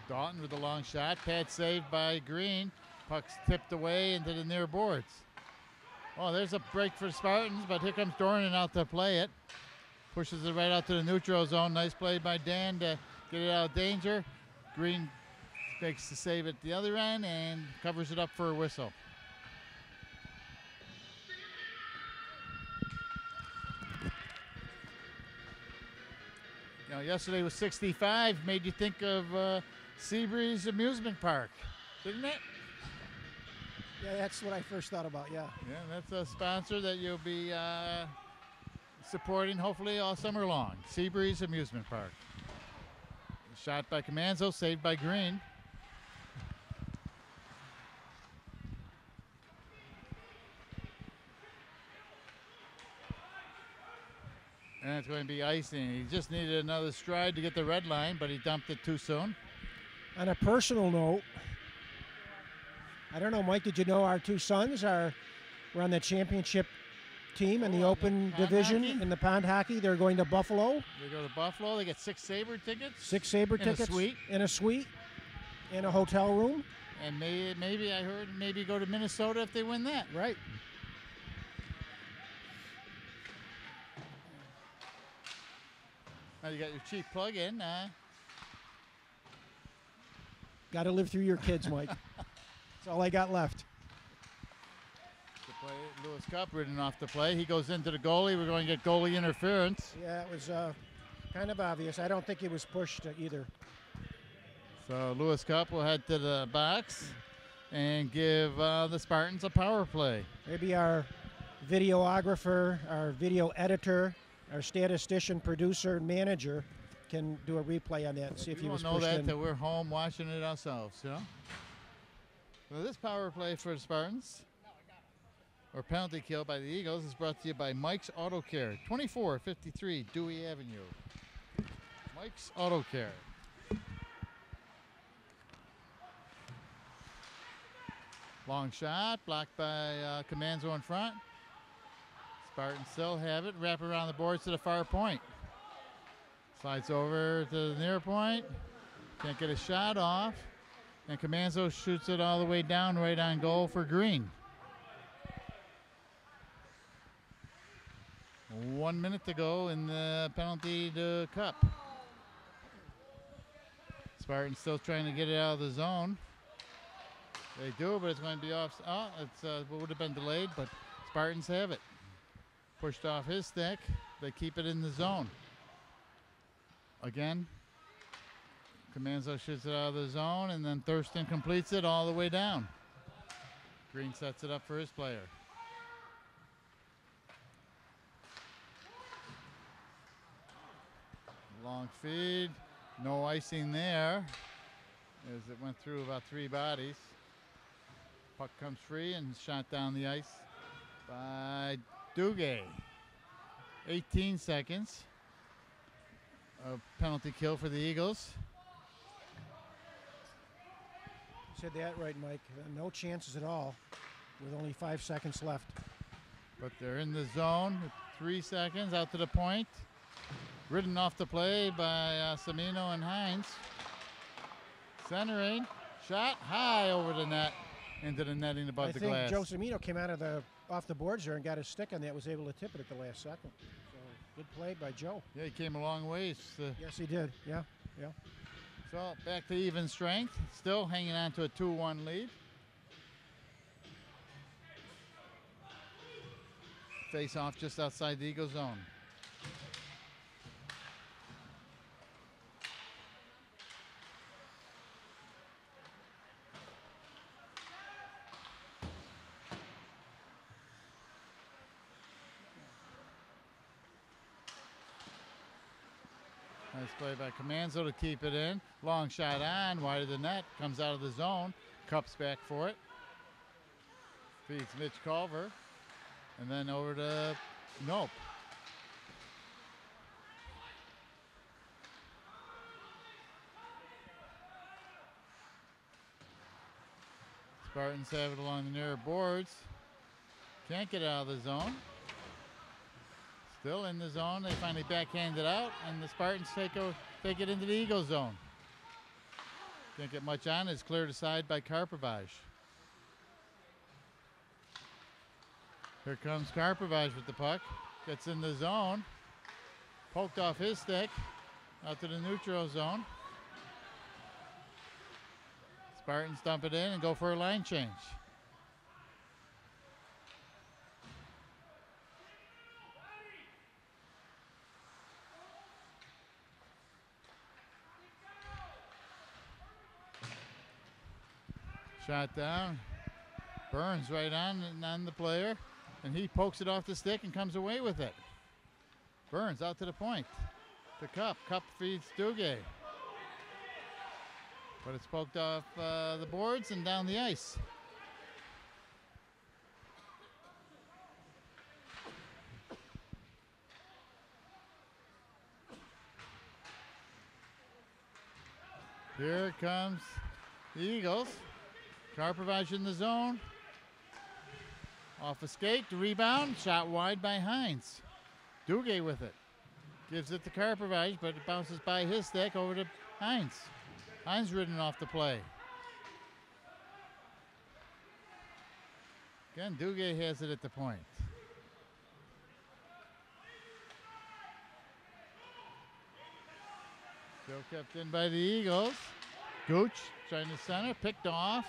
A: Dalton with a long shot. Pad saved by Green. Puck's tipped away into the near boards. Oh, there's a break for the Spartans, but here comes Dornan out to play it. Pushes it right out to the neutral zone. Nice play by Dan to get it out of danger. Green makes the save at the other end and covers it up for a whistle. You know, yesterday was 65, made you think of Seabreeze Amusement Park, didn't it?
B: Yeah, that's what I first thought about, yeah.
A: Yeah, that's a sponsor that you'll be supporting hopefully all summer long. Seabreeze Amusement Park. Shot by Comanzo, saved by Green. And it's going to be icing. He just needed another stride to get the red line, but he dumped it too soon.
B: On a personal note, I don't know, Mike, did you know our 2 sons were on the championship team in the open division
A: hockey?
B: in the pond hockey? They're going to Buffalo.
A: They go to Buffalo. They get 6 Sabre tickets.
B: 6 Sabre tickets.
A: In a suite.
B: In a hotel room.
A: And maybe I heard maybe go to Minnesota if they win that.
B: Right.
A: Now you got your cheap plug-in.
B: Got to live through your kids, Mike. That's all I got left.
A: To play Lewis Cup ridden off the play. He goes into the goalie. We're going to get goalie interference.
B: Yeah, it was Kind of obvious. I don't think he was pushed either.
A: So Lewis Cup will head to the box and give the Spartans a power play.
B: Maybe our videographer, our video editor, our statistician, producer, and manager can do a replay on that and see if he was pushed in.
A: We don't know that we're home watching it ourselves, you know? So this power play for the Spartans, or penalty kill by the Eagles, is brought to you by Mike's Auto Care, 2453 Dewey Avenue. Mike's Auto Care. Long shot, blocked by Comanzo in front. Spartans still have it, wrap around the boards to the far point. Slides over to the near point, can't get a shot off, and Comanzo shoots it all the way down right on goal for Green. 1 minute to go in the penalty to cup. Spartans still trying to get it out of the zone. They do, but it's going to be off. Oh, it would have been delayed, but Spartans have it. Pushed off his stick. They keep it in the zone. Again, Comanzo shoots it out of the zone, and then Thurston completes it all the way down. Green sets it up for his player. Long feed, no icing there as it went through about 3 bodies. Puck comes free and shot down the ice by Duguay. 18 seconds of penalty kill for the Eagles.
B: You said that right, Mike. No chances at all with only 5 seconds left.
A: But they're in the zone with 3 seconds out to the point. Ridden off the play by Semino and Hines. Centering, shot high over the net, into the netting above the glass.
B: I think Joe Semino came out of off the boards there and got his stick on that, was able to tip it at the last second. So good play by Joe.
A: Yeah, he came a long ways.
B: Yes, he did. Yeah.
A: So back to even strength, still hanging on to a 2-1 lead. Face off just outside the Eagle zone. Nice play by Comanzo to keep it in. Long shot on, wide of the net, comes out of the zone. Cups back for it. Feeds Mitch Culver. And then over to Nope. Spartans have it along the near boards. Can't get out of the zone. Still in the zone. They finally backhand it out, and the Spartans take it into the Eagle zone. Can't get much on. It's cleared aside by Karpovage. Here comes Karpovage with the puck. Gets in the zone. Poked off his stick. Out to the neutral zone. Spartans dump it in and go for a line change. Shot down. Burns right on the player, and he pokes it off the stick and comes away with it. Burns out to the point. The Cup. Cup feeds Duguay. But it's poked off the boards and down the ice. Here comes the Eagles. Karpovage in the zone. Off a skate, the rebound, shot wide by Hines. Duguay with it. Gives it to Karpovage, but it bounces by his stick over to Hines. Hines ridden off the play. Again, Duguay has it at the point. Still kept in by the Eagles. Gooch trying to center, picked off.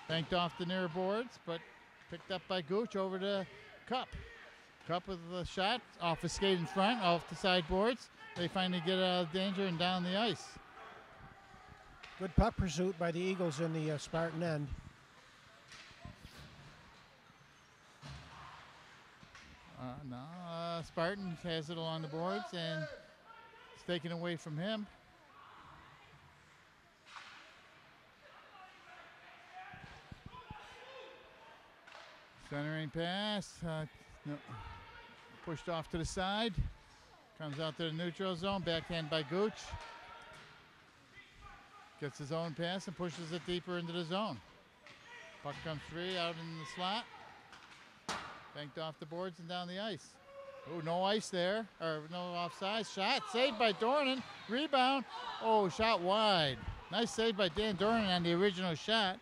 A: Banked off the near boards, but picked up by Gooch over to Cup. Cup with the shot off the skate in front, off the sideboards, they finally get out of danger and down the ice.
B: Good puck pursuit by the Eagles in the Spartan end.
A: Spartan has it along the boards and it's taken away from him. Centering pass, no, pushed off to the side. Comes out to the neutral zone, backhand by Gooch. Gets his own pass and pushes it deeper into the zone. Puck comes free out in the slot. Banked off the boards and down the ice. Oh, no ice there, or no offside. Shot saved by Dornan. Rebound. Oh, shot wide. Nice save by Dan Dornan on the original shot.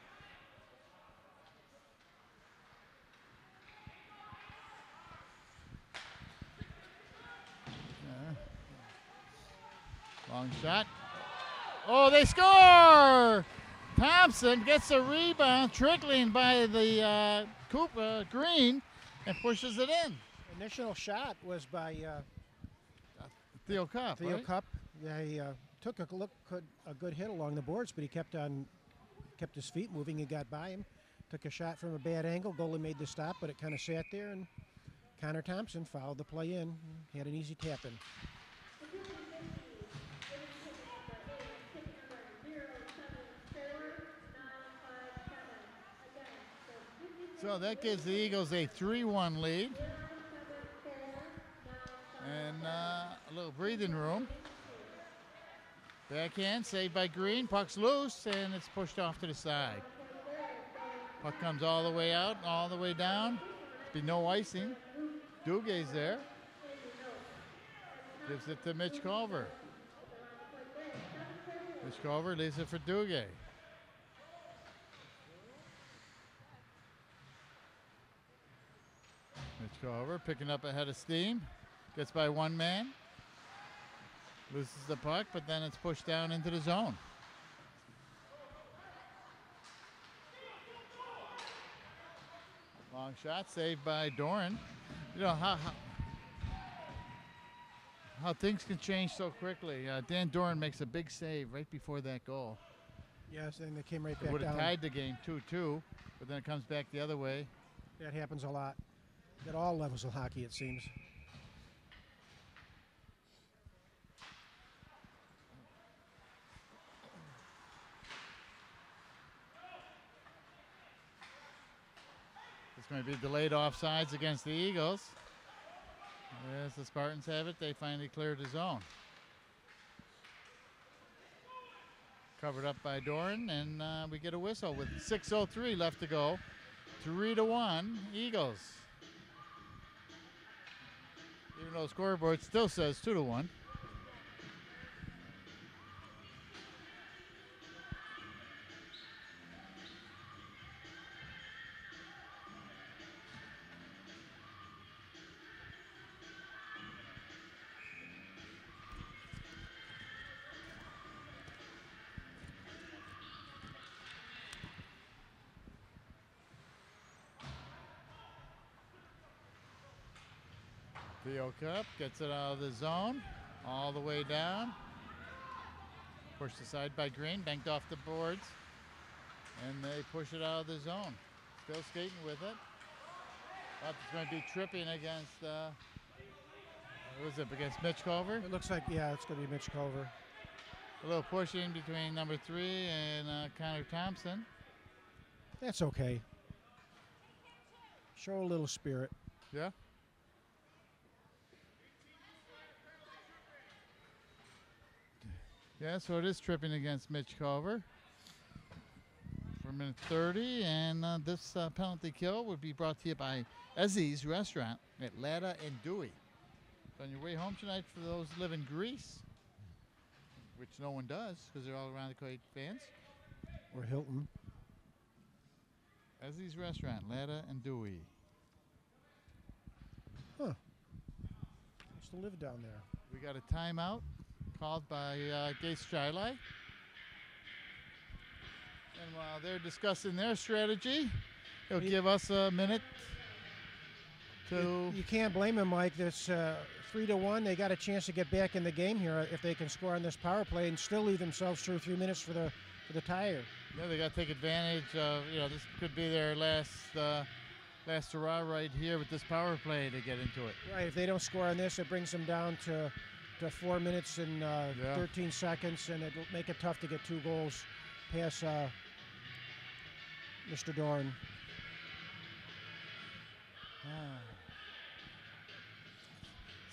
A: Long shot. Oh, they score! Thompson gets a rebound, trickling by the Green, and pushes it in.
B: Initial shot was by
A: Theo Cup.
B: Theo
A: right?
B: Cup. Yeah, he took a good hit along the boards, but he kept his feet moving. He got by him, took a shot from a bad angle. Goalie made the stop, but it kind of sat there, and Connor Thompson fouled the play in. Had an easy tap in.
A: So that gives the Eagles a 3-1 lead. And a little breathing room. Backhand, saved by Green. Puck's loose, and it's pushed off to the side. Puck comes all the way out, all the way down. Be no icing. Duguay's there. Gives it to Mitch Culver. Mitch Culver leaves it for Duguay. Mitch Culver picking up ahead of steam. Gets by one man. Loses the puck, but then it's pushed down into the zone. Long shot saved by Doran. You know how things can change so quickly. Dan Doran makes a big save right before that goal.
B: Yes, and they came right
A: It
B: back
A: would have
B: down.
A: tied the game 2-2, but then it comes back the other way.
B: That happens a lot. At all levels of hockey, it seems.
A: It's going to be delayed offsides against the Eagles. As the Spartans have it, they finally cleared the zone. Covered up by Doran, and we get a whistle with 6:03 left to go. 3-1 Eagles. Even though the scoreboard still says 2-1. Theo Cup gets it out of the zone, all the way down. Pushed aside by Green, banked off the boards, and they push it out of the zone. Still skating with it. But it's going to be tripping against, what was it, against Mitch Culver?
B: It looks like, yeah, it's going to be Mitch Culver.
A: A little pushing between number 3 and Connor Thompson.
B: That's okay. Show a little spirit.
A: Yeah. Yeah, so it is tripping against Mitch Culver for minute 30, and this penalty kill would be brought to you by Ezzy's Restaurant at Latta and Dewey. So on your way home tonight, for those who live in Greece, which no one does because they're all around the Kuwait fans,
B: Or Hilton.
A: Ezzy's Restaurant, Latta and Dewey.
B: Huh. Used to live down there.
A: We got a timeout called by Gates Shiley. And while they're discussing their strategy, they'll give us a minute
B: You can't blame him, Mike. This 3-1. They got a chance to get back in the game here if they can score on this power play and still leave themselves 2 or 3 minutes for the tire.
A: Yeah, they got to take advantage of. This could be their last hurrah right here with this power play to get into it.
B: Right. If they don't score on this, it brings them down to 4 minutes and 13 seconds, and it'll make it tough to get 2 goals past Mr. Dorn.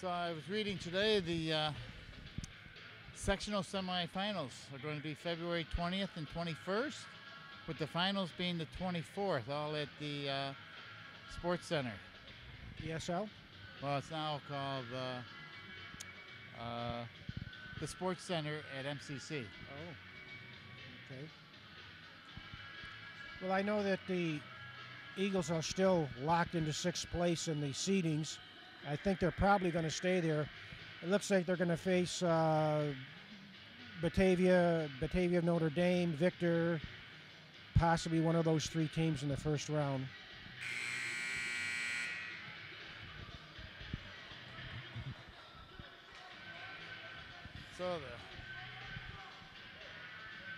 A: So I was reading today the sectional semifinals are going to be February 20th and 21st, with the finals being the 24th, all at the Sports Center.
B: ESL?
A: Well, it's now called the Sports Center at MCC.
B: Oh, okay. Well, I know that the Eagles are still locked into 6th place in the seedings. I think they're probably going to stay there. It looks like they're going to face Batavia, Notre Dame, Victor, possibly one of those 3 teams in the first round.
A: So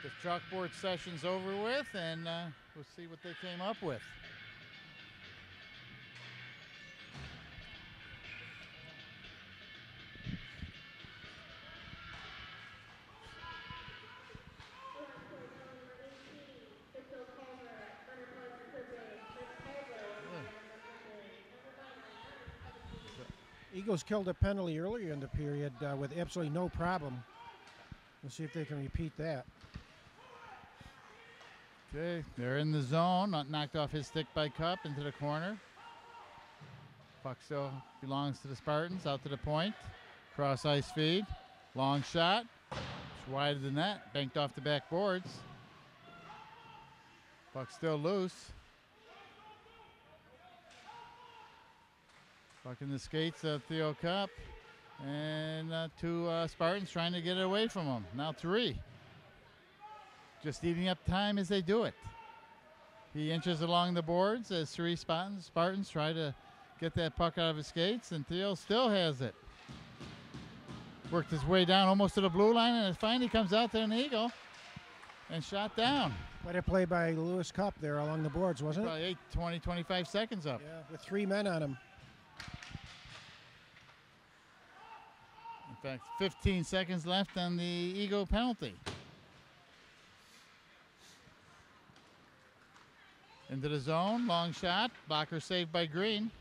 A: the chalkboard session's over with, and we'll see what they came up with.
B: Eagles killed a penalty earlier in the period with absolutely no problem. We'll see if they can repeat that.
A: Okay, they're in the zone. Knocked off his stick by Cup into the corner. Puck still belongs to the Spartans. Out to the point. Cross ice feed. Long shot. It's wider than that. Banked off the back boards. Puck still loose. Puck in the skates of Theo Cup. And 2 Spartans trying to get it away from him. Now 3. Just eating up time as they do it. He inches along the boards as 3 Spartans try to get that puck out of his skates, and Theo still has it. Worked his way down almost to the blue line, and it finally comes out to an Eagle and shot down.
B: Quite a play by Lewis Cup there along the boards, wasn't it?
A: Probably 20, 25 seconds up.
B: Yeah, with 3 men on him.
A: In fact, 15 seconds left on the Eagle penalty. Into the zone, long shot, blocker saved by Green.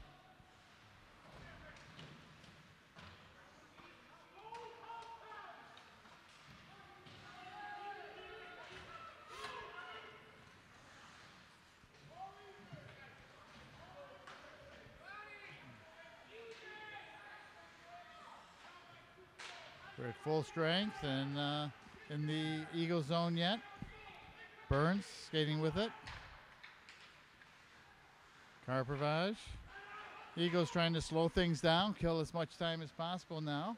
A: We're at full strength and in the Eagle zone yet. Burns skating with it. Carprovage. Eagles trying to slow things down, kill as much time as possible now.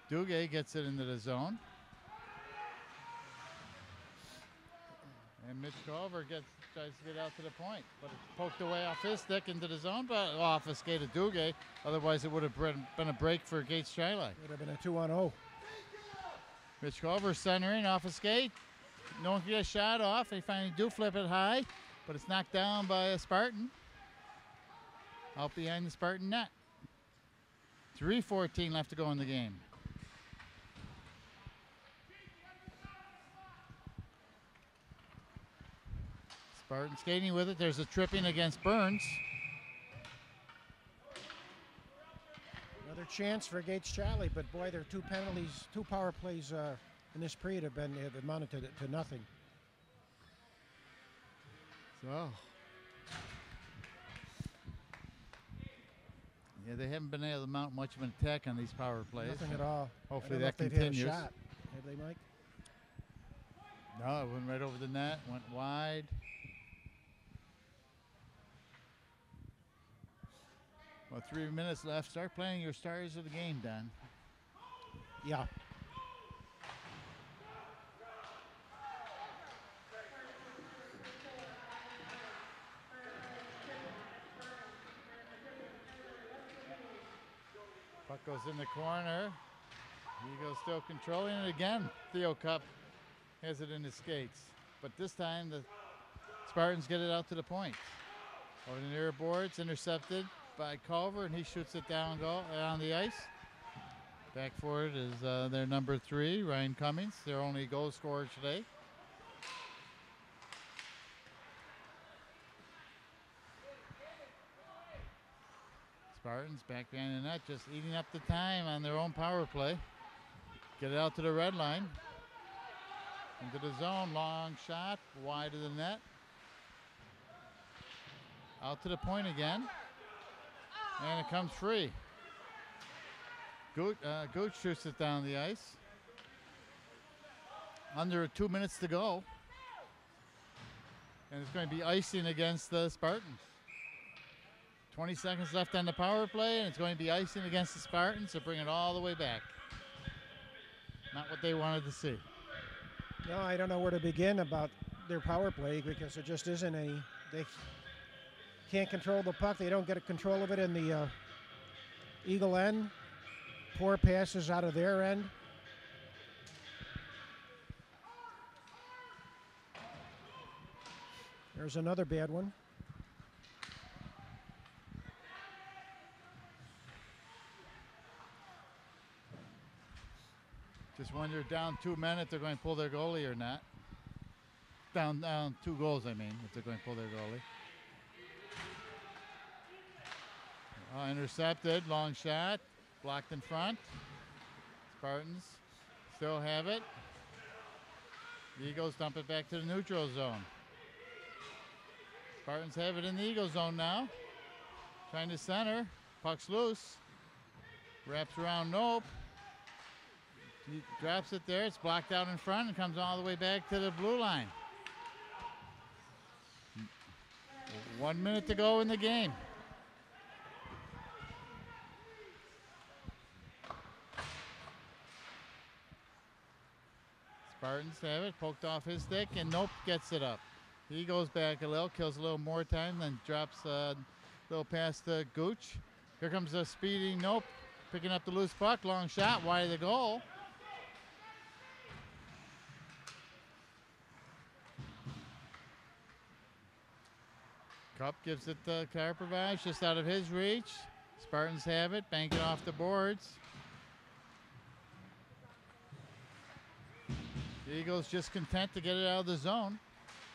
A: Duguay gets it into the zone. And Mitch Culver tries to get out to the point, but it's poked away off his stick into the zone, but off a skate of Duguay. Otherwise, it would have been a break for Gates Chilai.
B: Would have been a 2-on-0.
A: Mitch Culver centering off a skate. No one can get a shot off. They finally do flip it high, but it's knocked down by a Spartan. Out behind the Spartan net. 3:14 left to go in the game. Spartan skating with it. There's a tripping against Burns.
B: Another chance for Gates Chilai, but boy, their 2 penalties, 2 power plays in this period have amounted to nothing.
A: So, yeah, they haven't been able to mount much of an attack on these power plays.
B: Nothing at all.
A: Hopefully that continues.
B: Had a shot. Have they, Mike?
A: No, it went right over the net, went wide. Well, 3 minutes left. Start playing your stars of the game, Don.
B: Yeah.
A: Puck goes in the corner. Eagles still controlling it again. Theo Cup has it in his skates. But this time the Spartans get it out to the point. Over the near boards, intercepted by Culver, and he shoots it down goal on the ice. Back for it is their number 3, Ryan Cummings, their only goal scorer today. Spartans back behind the net, just eating up the time on their own power play. Get it out to the red line. Into the zone, long shot, wide of the net. Out to the point again. And it comes free. Gooch shoots it down the ice. Under 2 minutes to go. And it's going to be icing against the Spartans. 20 seconds left on the power play, and it's going to be icing against the Spartans to bring it all the way back. Not what they wanted to see.
B: No, I don't know where to begin about their power play because there just isn't any. They can't control the puck. They don't get a control of it in the Eagle end. Poor passes out of their end. There's another bad one.
A: Just when they're down 2 men, if they're going to pull their goalie or not. Down 2 goals, I mean, if they're going to pull their goalie. Intercepted, long shot, blocked in front. Spartans still have it. The Eagles dump it back to the neutral zone. Spartans have it in the Eagle zone now. Trying to center, puck's loose. Wraps around Nope. He drops it there, it's blocked out in front and comes all the way back to the blue line. 1 minute to go in the game. Spartans have it, poked off his stick, and Nope gets it up. He goes back a little, kills a little more time, then drops a little pass to Gooch. Here comes a speeding Nope, picking up the loose puck, long shot, wide of the goal. Cup gives it to Karpovich, just out of his reach. Spartans have it, banking off the boards. The Eagles just content to get it out of the zone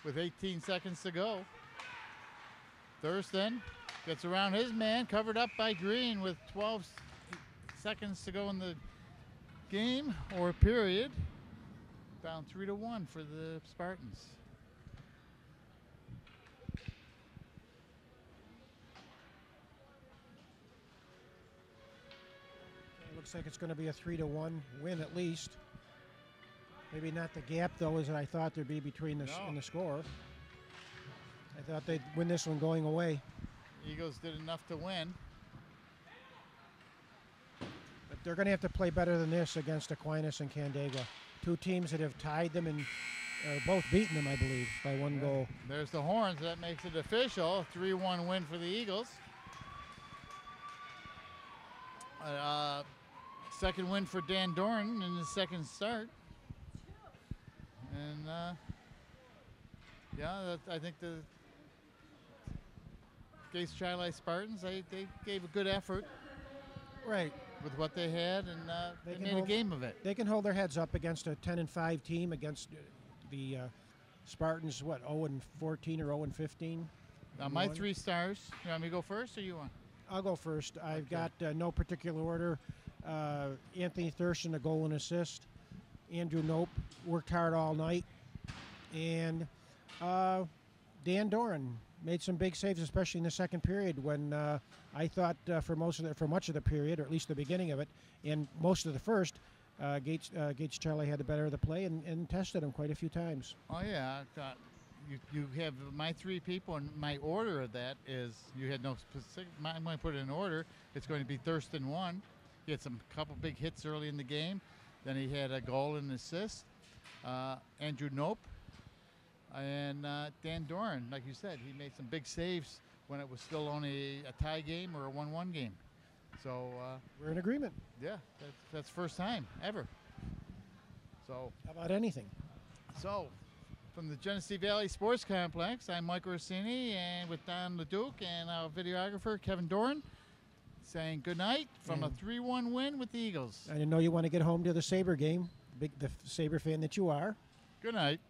A: with 18 seconds to go. Thurston gets around his man, covered up by Green with 12 seconds to go in the game or period. Down 3-1 for the Spartans.
B: Looks like it's going to be a 3-1 win at least. Maybe not the gap, though, as I thought there'd be between the, and the score. I thought they'd win this one going away.
A: Eagles did enough to win.
B: But they're going to have to play better than this against Aquinas and Canandaigua. 2 teams that have tied them and both beaten them, I believe, by 1 goal.
A: There's the horns. That makes it official. 3-1 win for the Eagles. Second win for Dan Doran in his second start. And I think the Gates Chi-Li Spartans, they gave a good effort.
B: Right.
A: With what they had, and they made a game of it.
B: They can hold their heads up against a 10-5 team, against the Spartans, what, 0-14 or 0-15?
A: My 3 stars. You want me to go first, or you want?
B: I'll go first. I've got no particular order. Anthony Thurston, a goal and assist. Andrew Nope worked hard all night. And Dan Doran made some big saves, especially in the second period when I thought for much of the period, or at least the beginning of it, and most of the first, Gates Chi-Li had the better of the play and tested him quite a few times.
A: Oh, yeah. I thought you have my 3 people, and my order of that is you had no specific. I'm going to put it in order. It's going to be Thurston 1. He had some couple big hits early in the game. Then he had a goal and assist. Andrew Nope. And Dan Doran, like you said, he made some big saves when it was still only a tie game or a 1-1 game. So
B: We're in agreement.
A: yeah, that's first time ever. So
B: How about anything?
A: from the Genesee Valley Sports Complex, I'm Mike Orsini, and with Don LeDuc and our videographer Kevin Doran, saying good night from a 3-1 win with the Eagles.
B: I didn't know you want to get home to the Sabre game, the Sabre fan that you are.
A: Good night.